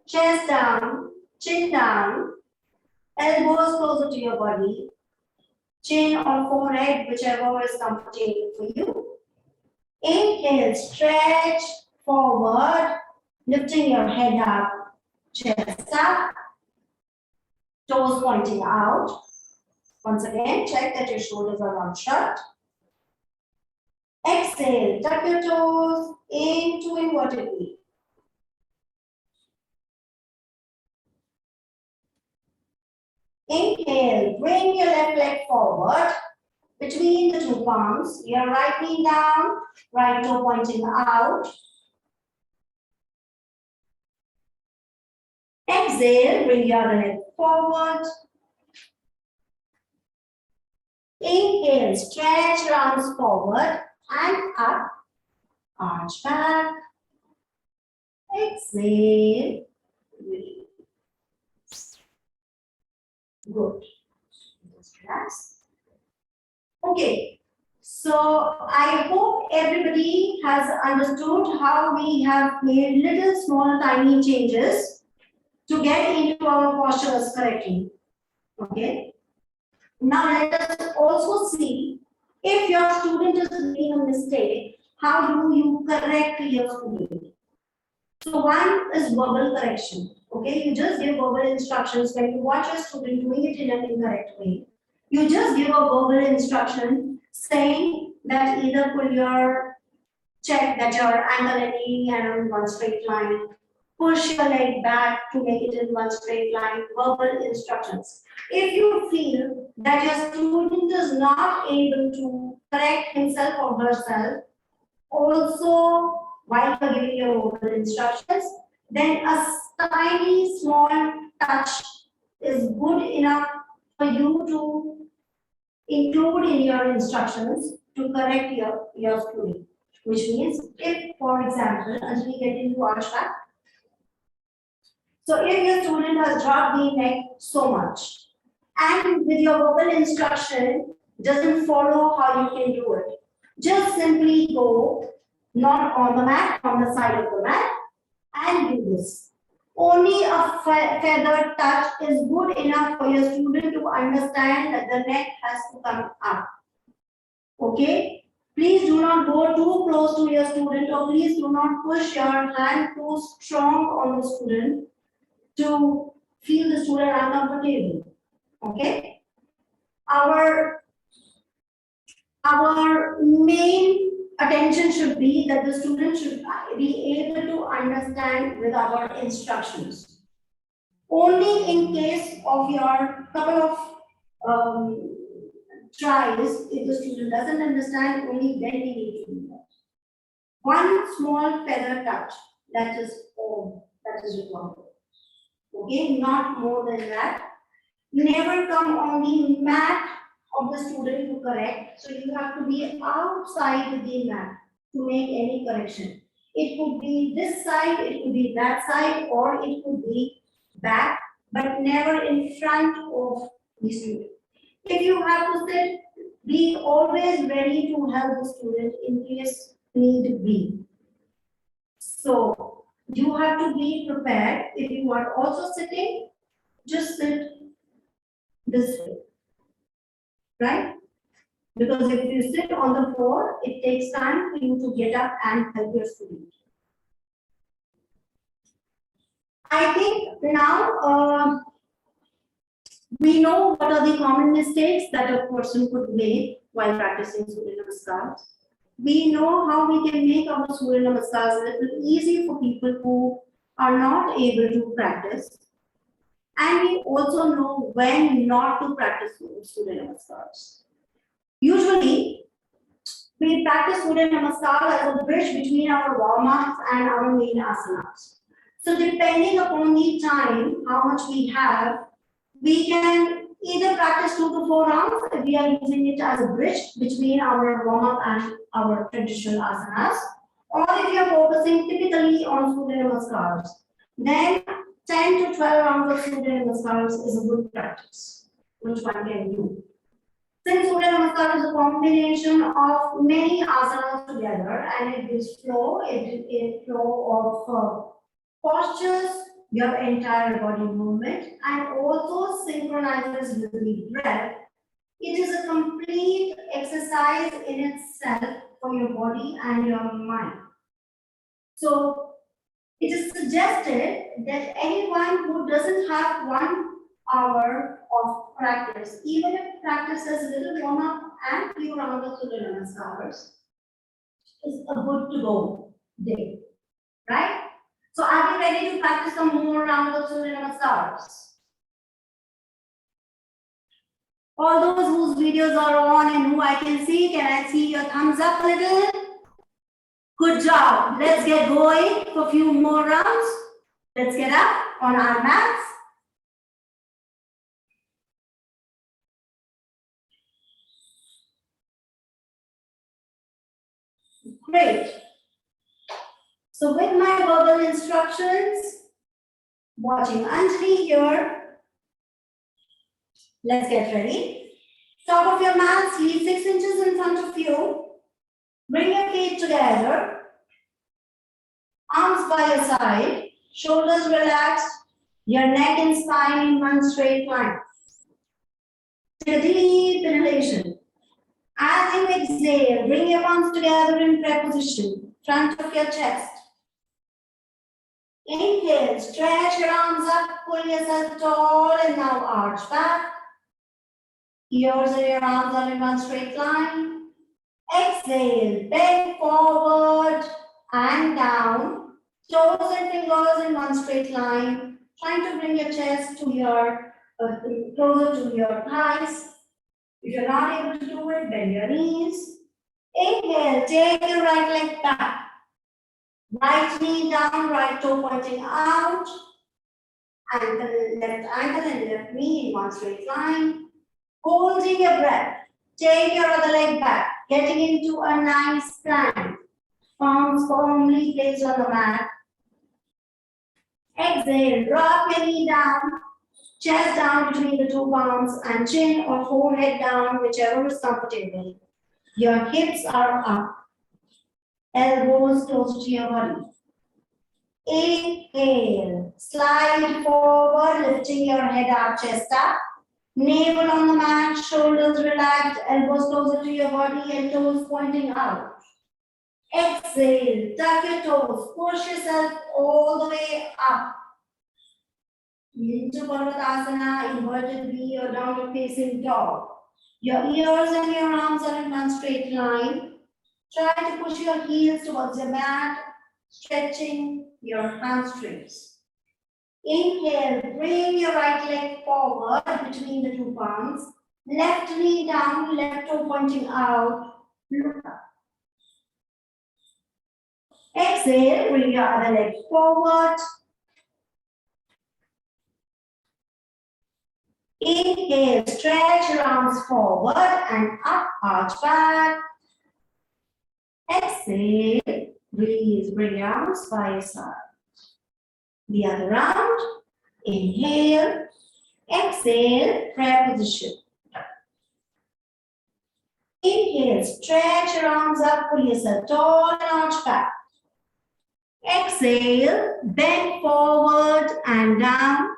chest down, chin down, elbows closer to your body. chin or forehead, whichever is comfortable for you. Inhale, stretch forward, lifting your head up, chest up, toes pointing out. Once again, check that your shoulders are not shut. Exhale, tuck your toes into inverted V. Inhale, bring your left leg forward between the two palms. Your right knee down, right toe pointing out. Exhale, bring your other leg forward. Inhale, stretch your arms forward and up, arch back. Exhale, release. Good. Just relax. Okay, so I hope everybody has understood how we have made little small tiny changes to get into our postures correctly. Okay. Now let us also see if your student is making a mistake, how do you correct your student? So one is verbal correction. Okay, you just give verbal instructions when you watch your student doing it in an incorrect way. You just give a verbal instruction saying that either pull your check that your ankle and knee are in one straight line, push your leg back to make it in one straight line, verbal instructions. If you feel that your student is not able to correct himself or herself, also while you're giving your verbal instructions, then a tiny small touch is good enough for you to include in your instructions to correct your student. Which means if, for example, as we get into arch back, so if your student has dropped the neck so much, and with your verbal instruction doesn't follow how you can do it, just simply go not on the mat, on the side of the mat, and do this. Only a feather touch is good enough for your student to understand that the neck has to come up. Okay? Please do not go too close to your student, or please do not push your hand too strong on the student to feel the student uncomfortable. Okay? Our main attention should be that the student should be able to understand with our instructions. Only in case of your couple of tries, if the student doesn't understand, only then we need to do that. One small feather touch, that is all that is required. Okay, not more than that. Never come on the mat of the student to correct. So you have to be outside the mat to make any correction. It could be this side, it could be that side, or it could be back, but never in front of the student. If you have to sit, be always ready to help the student in case need be. So you have to be prepared. If you are also sitting, just sit this way, right? Because if you sit on the floor, it takes time for you to get up and help your student. I think now we know what are the common mistakes that a person could make while practicing Surya Namaskar. We know how we can make our Surya Namaskars a little easy for people who are not able to practice. And we also know when not to practice Surya Namaskars. Usually, we practice Surya Namaskar as a bridge between our warm-ups and our main asanas. So depending upon the time, how much we have, we can either practice 2 to 4 rounds if we are using it as a bridge between our warm-up and our traditional asanas, or if you are focusing typically on Surya Namaskars, then 10 to 12 rounds of Surya Namaskars is a good practice, which one can do. Since Surya Namaskar is a combination of many asanas together and it gives flow, it flow of postures, your entire body movement, and also synchronizes with the breath. It is a complete exercise in itself for your body and your mind. So it is suggested that anyone who doesn't have 1 hour of practice, even if practices a little warm up and few rounds of Surya Namaskars, is a good to go day, right? So are you ready to practice some more rounds of Surya Namaskars? All those whose videos are on and who I can see your thumbs up a little? Good job. Let's get going for a few more rounds. Let's get up on our mats. Great. So with my verbal instructions, watching Anjali here, let's get ready. Top of your mat, leave 6 inches in front of you. Bring your feet together. Arms by your side, shoulders relaxed, your neck and spine in one straight line. Take a deep inhalation. As you exhale, bring your palms together in prayer position, front of your chest. Inhale, stretch your arms up, pull yourself tall, and now arch back. Ears and your arms are in one straight line. Exhale, bend forward and down. Toes and fingers in one straight line. Trying to bring your chest to your closer to your thighs. If you're not able to do it, bend your knees. Inhale, take your right leg back. Right knee down, right toe pointing out. Ankle, left ankle and left knee in one straight line. Holding your breath. Take your other leg back, getting into a nice plank. Palms firmly placed on the mat. Exhale, drop your knee down, chest down between the 2 palms and chin or forehead down, whichever is comfortable. Your hips are up, elbows close to your body. Inhale, slide forward, lifting your head up, chest up. Navel on the mat, shoulders relaxed, elbows closer to your body and toes pointing out. Exhale, tuck your toes, push yourself all the way up. Into Parvatasana, inverted V or downward facing dog. Your ears and your arms are in one straight line. Try to push your heels towards your mat, stretching your hamstrings. Inhale, bring your right leg forward between the 2 palms. Left knee down, left toe pointing out. Look up. Exhale, bring your other leg forward. Inhale, stretch your arms forward and up, arch back. Exhale, release, bring your arms by your side. The other round. Inhale, exhale, prayer position. Inhale, stretch your arms up, pull yourself tall and arch back. Exhale, bend forward and down,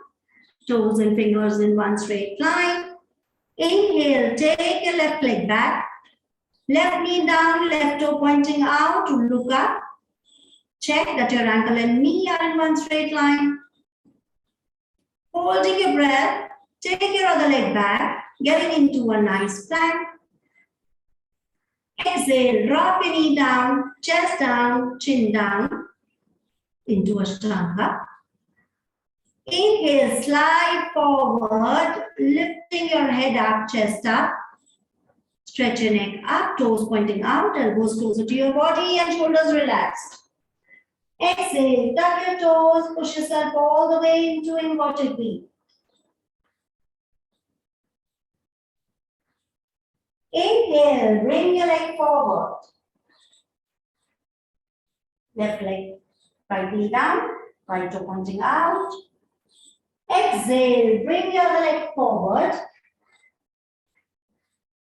toes and fingers in one straight line. Inhale, take your left leg back, left knee down, left toe pointing out to look up. Check that your ankle and knee are in one straight line. Holding your breath, take your other leg back, getting into a nice plank. Exhale, drop your knee down, chest down, chin down, into Ashtanga. Inhale, slide forward, lifting your head up, chest up. Stretch your neck up, toes pointing out, elbows closer to your body and shoulders relaxed. Exhale, tuck your toes, push yourself all the way into inverted V. Inhale, bring your leg forward. Left leg, right knee down, right toe pointing out. Exhale, bring your other leg forward.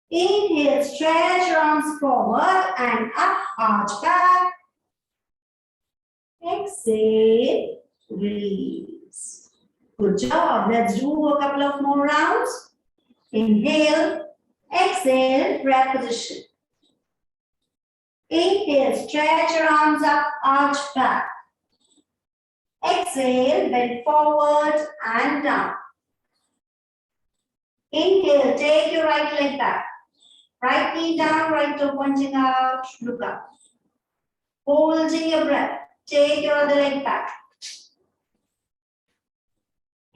Inhale, stretch your arms forward and up, arch back. Exhale, release. Good job. Let's do a couple of more rounds. Inhale, Exhale, grab position. Inhale, stretch your arms up, arch back. Exhale, bend forward and down. Inhale, take your right leg back. Right knee down, right toe pointing out, look up. Holding your breath, take your other leg back.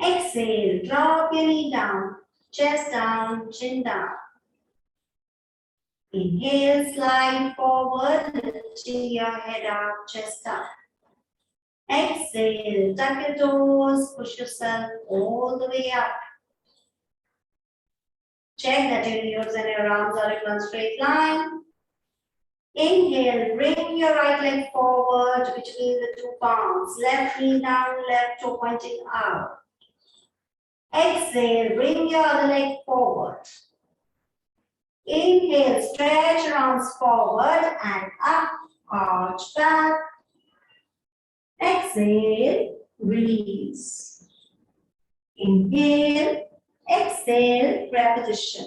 Exhale, drop your knee down, chest down, chin down. Inhale, slide forward, lifting your head up, chest up. Exhale, tuck your toes, push yourself all the way up. Check that your ears and your arms are in one straight line. Inhale, bring your right leg forward between the two palms. Left knee down, left toe pointing out. Exhale, bring your other leg forward. Inhale, stretch your arms forward and up, arch back. Exhale, release. Inhale, exhale, grab position.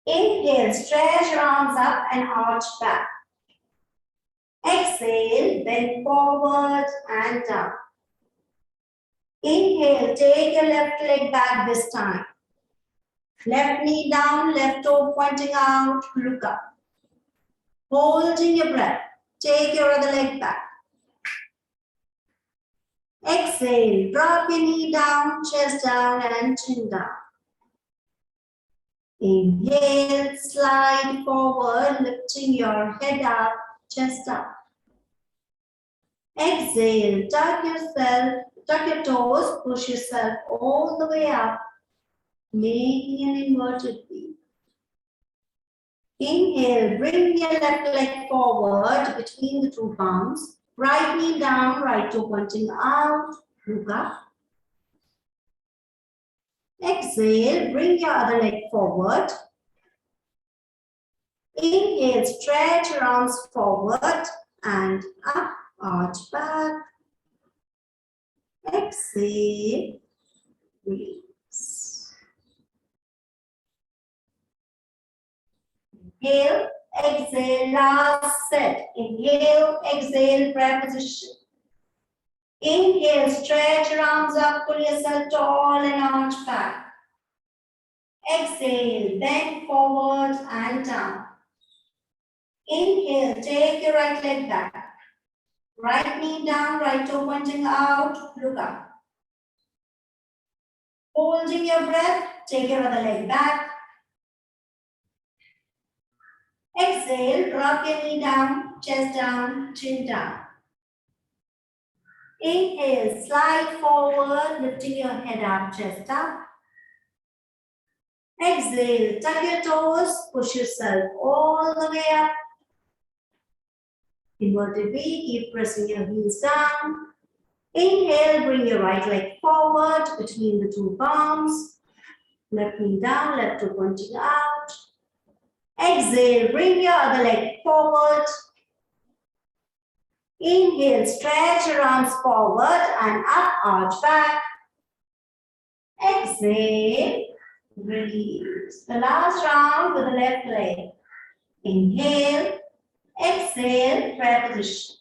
Inhale, stretch your arms up and arch back. Exhale, bend forward and down. Inhale, take your left leg back this time. Left knee down, left toe pointing out, look up. Holding your breath, take your other leg back. Exhale, drop your knee down, chest down and chin down. Inhale, slide forward, lifting your head up, chest up. Exhale, tuck your toes, push yourself all the way up, making an inverted V. Inhale, bring your left leg forward between the two palms. Right knee down, right toe pointing out, look up. Exhale, bring your other leg forward. Inhale, stretch your arms forward and up, arch back. Exhale, release. Inhale, exhale, last set. Inhale, exhale, grab position. Inhale, stretch your arms up, pull yourself tall and arch back. Exhale, bend forward and down. Inhale, take your right leg back. Right knee down, right toe pointing out, look up. Holding your breath, take your other leg back. Exhale, drop your knee down, chest down, chin down. Inhale, slide forward, lifting your head up, chest up. Exhale, tuck your toes, push yourself all the way up. Inverted V, keep pressing your heels down. Inhale, bring your right leg forward between the two palms. Left knee down, left toe pointing out. Exhale, bring your other leg forward. Inhale, stretch your arms forward and up, arch back. Exhale, release. The last round with the left leg. Inhale, exhale, prayer position.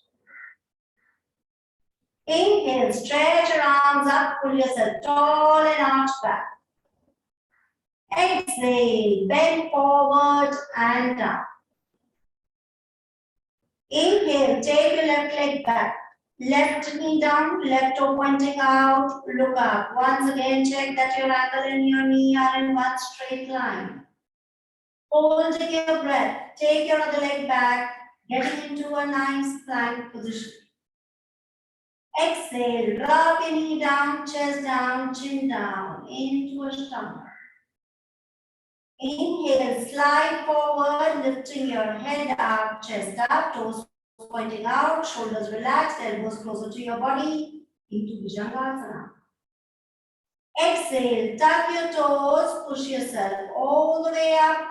Inhale, stretch your arms up, pull yourself tall and arch back. Exhale, bend forward and down. Inhale, take your left leg back. Left knee down, left toe pointing out, look up. Once again, check that your ankle and your knee are in one straight line. Holding your breath, take your other leg back, getting into a nice plank position. Exhale, drop your knee down, chest down, chin down, into a stomach. Inhale, slide forward, lifting your head up, chest up, toes pointing out, shoulders relaxed, elbows closer to your body, into Bhujangasana. Exhale, tuck your toes, push yourself all the way up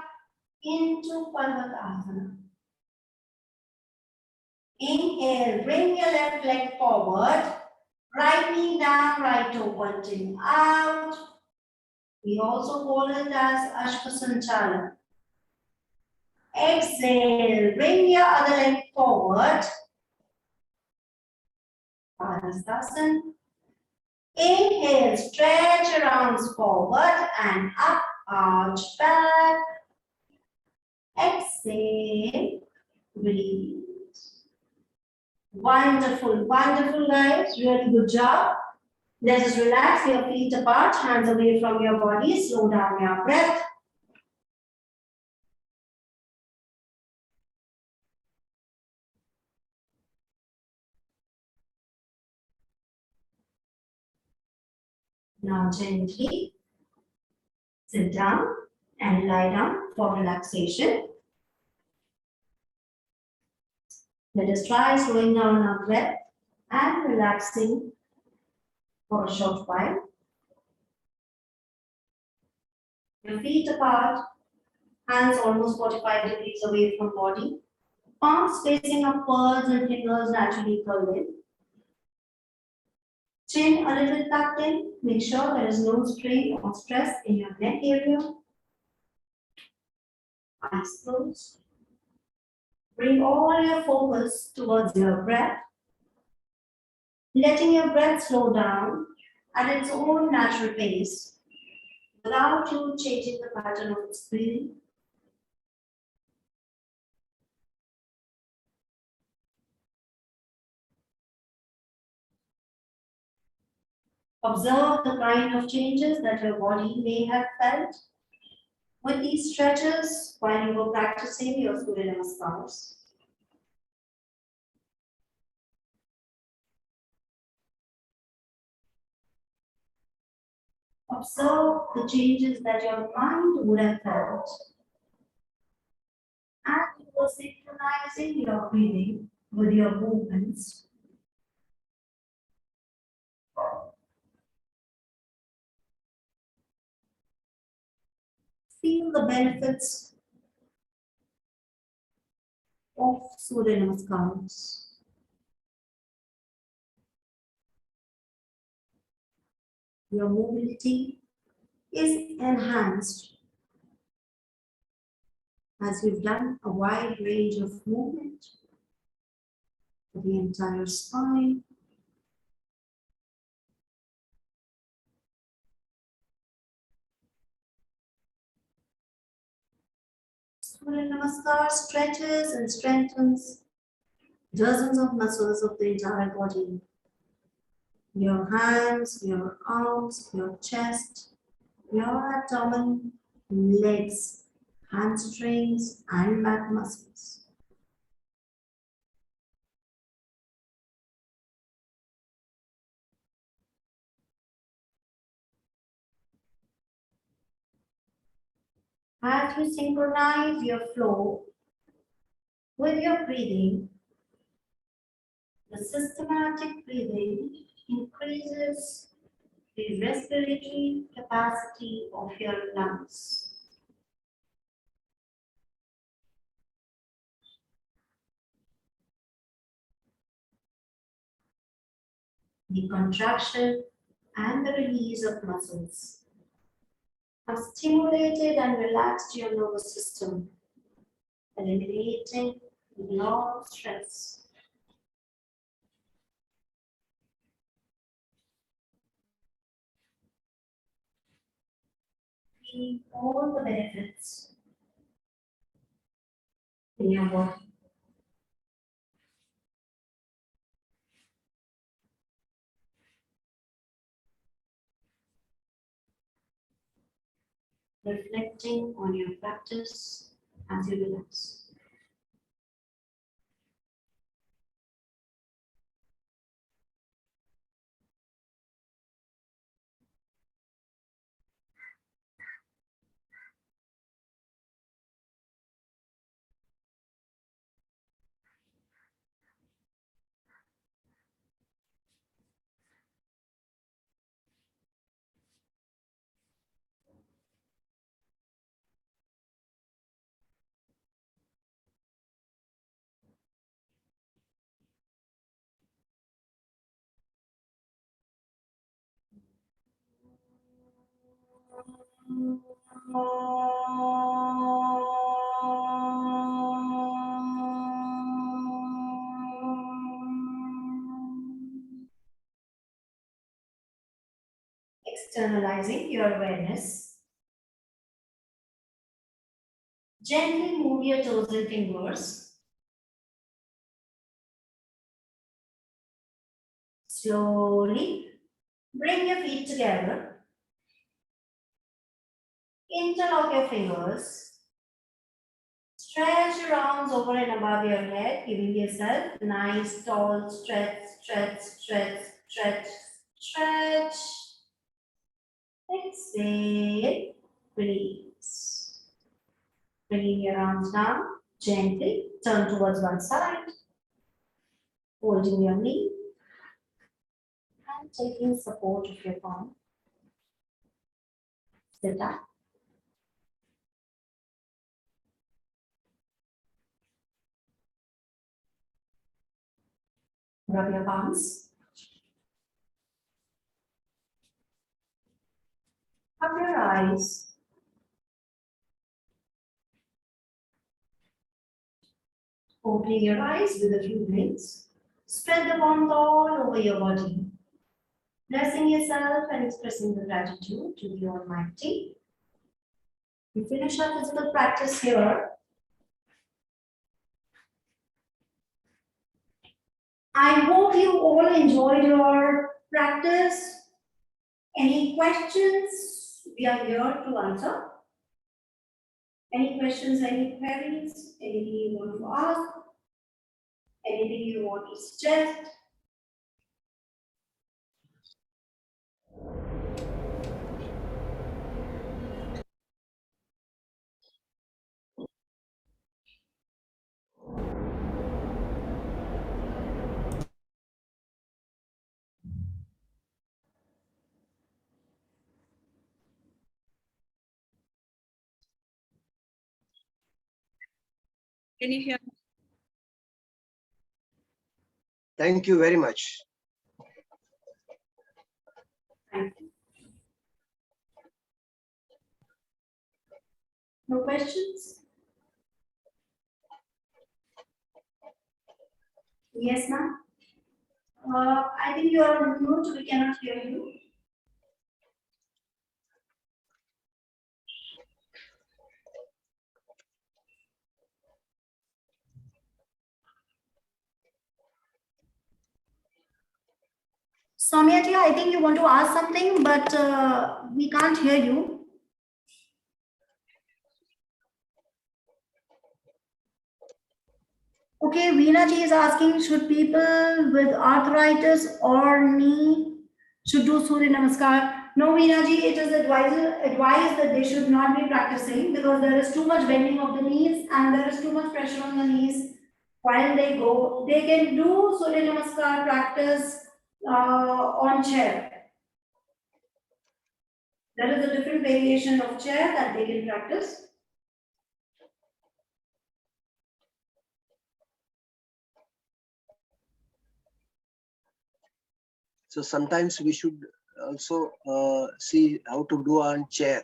into Parvatasana. Inhale, bring your left leg forward, right knee down, right toe pointing out. We also call it as Ashvasanchalan. Exhale, bring your other leg forward. Padhastasana. Inhale, stretch your arms forward and up, arch back. Exhale, breathe. Wonderful, wonderful guys, really good job. Let us relax your feet apart, hands away from your body, slow down your breath. Now gently sit down and lie down for relaxation. Let us try slowing down our breath and relaxing for a short while. Your feet apart, hands almost 45 degrees away from body, palms facing upwards and fingers naturally curled in. Chin a little tucked in, make sure there is no strain or stress in your neck area. Eyes closed. Bring all your focus towards your breath, letting your breath slow down at its own natural pace without you changing the pattern of its breathing. Observe the kind of changes that your body may have felt with these stretches while you were practicing your Surya Namaskars. Observe the changes that your mind would have felt. And you were synchronizing your breathing with your movements. Feel the benefits of Surya Namaskars. Your mobility is enhanced as you've done a wide range of movement for the entire spine. Surya Namaskar stretches and strengthens dozens of muscles of the entire body. Your hands, your arms, your chest, your abdomen, legs, hamstrings, and back muscles. As you synchronize your flow with your breathing, the systematic breathing increases the respiratory capacity of your lungs. The contraction and the release of muscles have stimulated and relaxed your nervous system, eliminating a lot of stress. Feel all the benefits in your body. Reflecting on your practice as you relax. Externalizing your awareness. Gently move your toes and fingers. Slowly bring your feet together. Interlock your fingers. Stretch your arms over and above your head, giving yourself a nice tall stretch, stretch, stretch, stretch, stretch. Exhale, release. Bringing your arms down, gently turn towards one side, holding your knee and taking support of your palm. Sit up. Rub your palms. Up your eyes. Opening your eyes with a few blinks. Spread the warmth all over your body. Blessing yourself and expressing the gratitude to the Almighty. We finish our physical practice here. I hope you all enjoyed your practice. Any questions? We are here to answer. Any questions, any queries, anything you want to ask, anything you want to suggest? Can you hear me? Thank you very much. Thank you. No questions? Yes, ma'am. I think you are on mute, we cannot hear you. Soumya ji, I think you want to ask something, but we can't hear you. Okay, Veena ji is asking, should people with arthritis or knee should do Surya Namaskar? No, Veena ji, it is advised that they should not be practicing because there is too much bending of the knees and there is too much pressure on the knees while they go. They can do Surya Namaskar practice on chair. There is a different variation of chair that they can practice. So sometimes we should also see how to do on chair.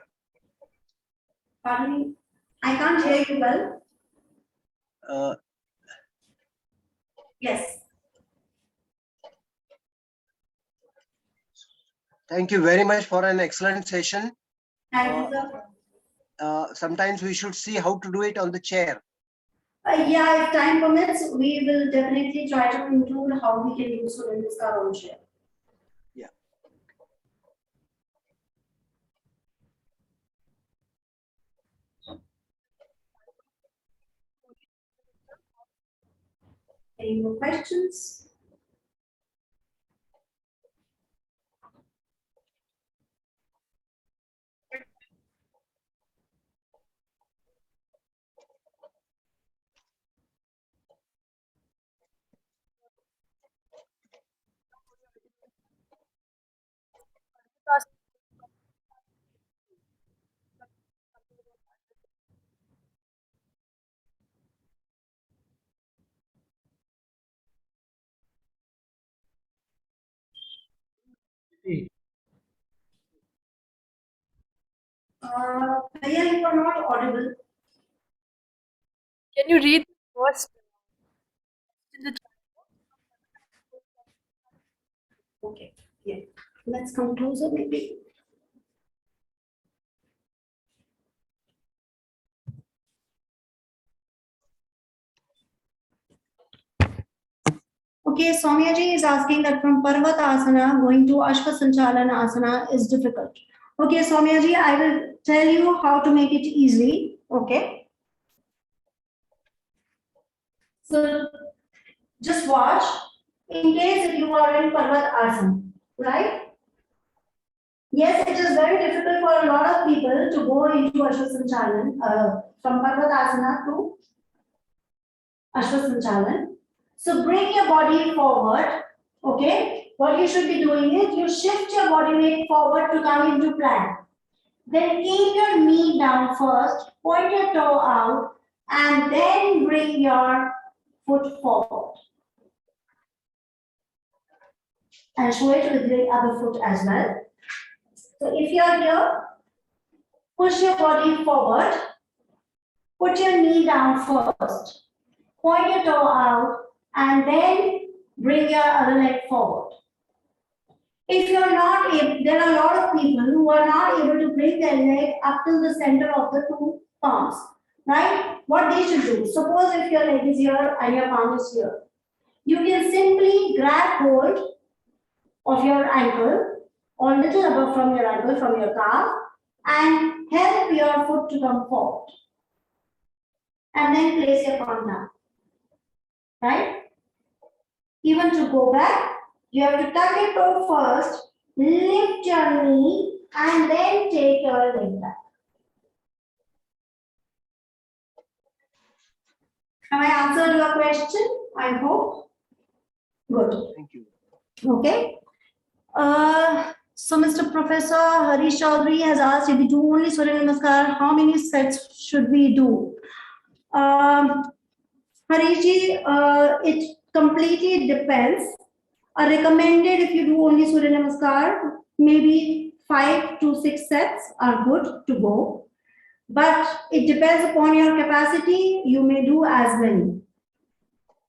Pardon me, I can't hear you well. Yes. Thank you very much for an excellent session. Thank you, sir. Sometimes we should see how to do it on the chair. Yeah, if time permits, we will definitely try to include how we can use Surya Namaskar on chair. Yeah. Any more questions? Bhaiya, you are not audible. Can you read the first in the chat? Okay, yeah. Let's come closer maybe. Okay, Soumyaji is asking that from Parvatasana going to Ashvasanchalana Asana is difficult. Okay, Soumyaji, I will tell you how to make it easy. Okay. So just watch. In case if you are in Parvatasana, right? Yes, it is very difficult for a lot of people to go into Ashvasanchalana from Parvatasana to Ashvasanchalana. So bring your body forward. Okay. What you should be doing is you shift your body weight forward to come into plank. Then keep your knee down first, point your toe out, and then bring your foot forward. And show it with the other foot as well. So if you are here, push your body forward, put your knee down first, point your toe out, and then bring your other leg forward. If you're not able, there are a lot of people who are not able to bring their leg up to the center of the two palms, right? What they should do, suppose if your leg is here and your palm is here, you can simply grab hold of your ankle or little above from your ankle, from your calf, and help your foot to come forward. And then place your palm down, right? Even to go back, you have to tuck your toe first, lift your knee, and then take your leg back. Have I answered your question? I hope. Good. Thank you. Okay. So Mr. Professor Harish Chaudhary has asked, if we do only Surya Namaskar, how many sets should we do? Harishji, it completely depends. Recommended if you do only Surya Namaskar, maybe 5 to 6 sets are good to go. But it depends upon your capacity, you may do as many.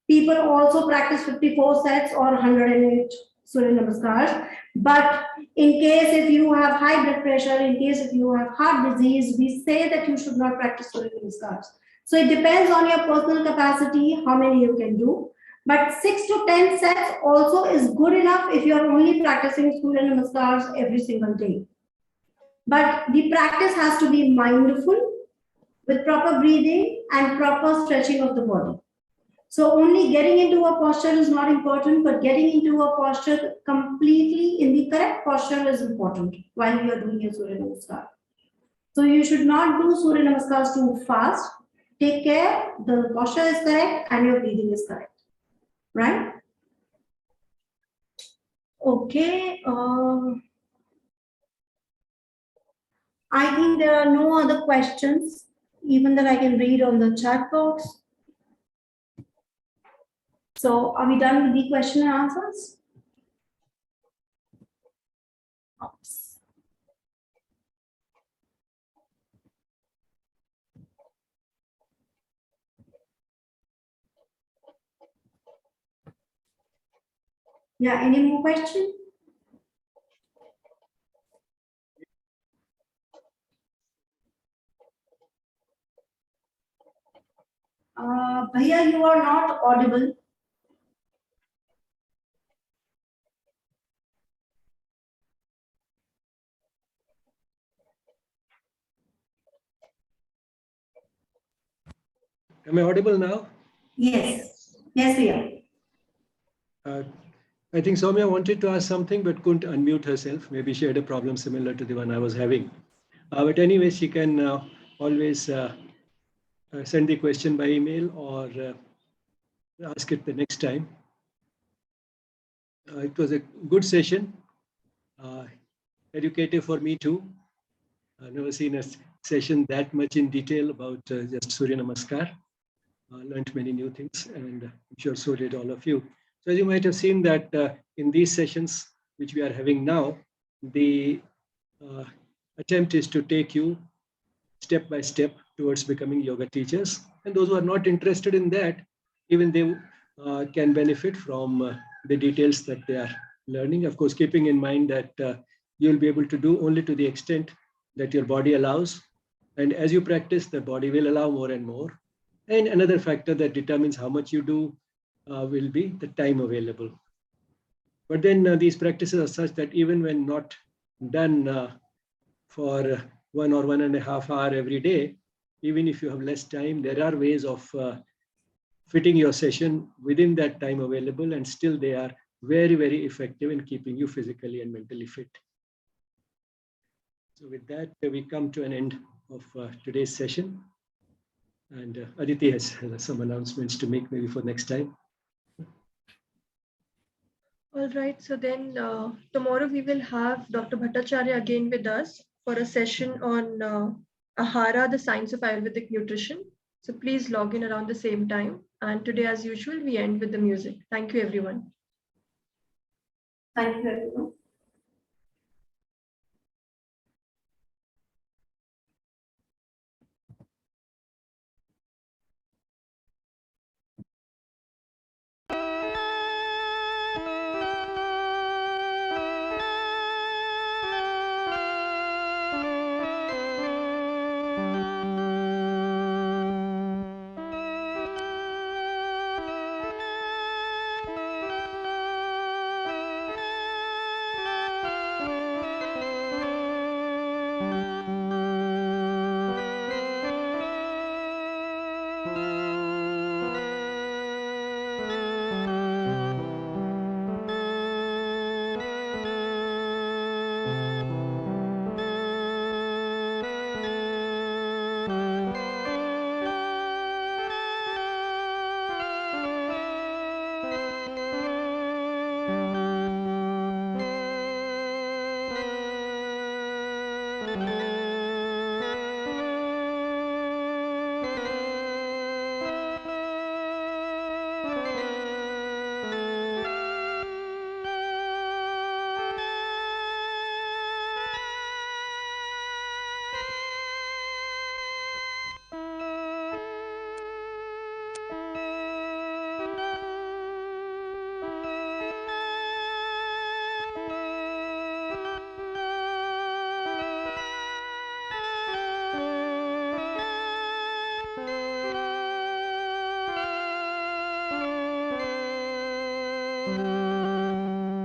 People also practice 54 sets or 108 Surya Namaskars. But in case if you have high blood pressure, in case if you have heart disease, we say that you should not practice Surya Namaskars. So it depends on your personal capacity, how many you can do. But 6 to 10 sets also is good enough if you are only practicing Surya Namaskars every single day. But the practice has to be mindful with proper breathing and proper stretching of the body. So only getting into a posture is not important, but getting into a posture completely in the correct posture is important while you are doing your Surya Namaskar. So you should not do Surya Namaskars too fast. Take care, the posture is correct and your breathing is correct. Right? Okay. I think there are no other questions, even that I can read on the chat box. So are we done with the question and answers? Oops. Yeah, any more questions? Bhaiya, you are not audible. Am I audible now? Yes. Yes, we are. I think Soumya wanted to ask something but couldn't unmute herself. Maybe she had a problem similar to the one I was having. But anyway, she can always send the question by email or ask it the next time. It was a good session, educative for me too. I've never seen a session that much in detail about just Surya Namaskar. Learned many new things, and I'm sure so did all of you. So as you might have seen that in these sessions, which we are having now, the attempt is to take you step by step towards becoming yoga teachers. And those who are not interested in that, even they can benefit from the details that they are learning. Of course, keeping in mind that you'll be able to do only to the extent that your body allows. And as you practice, the body will allow more and more. And another factor that determines how much you do will be the time available. But then these practices are such that even when not done for 1 or 1.5 hours every day, even if you have less time, there are ways of fitting your session within that time available, and still they are very, very effective in keeping you physically and mentally fit. So with that, we come to an end of today's session. And Aditi has some announcements to make maybe for next time. All right, so then tomorrow we will have Dr. Bhattacharya again with us for a session on Ahara, the science of Ayurvedic nutrition. So please log in around the same time. And today, as usual, we end with the music. Thank you, everyone. Thank you, everyone. Thank you.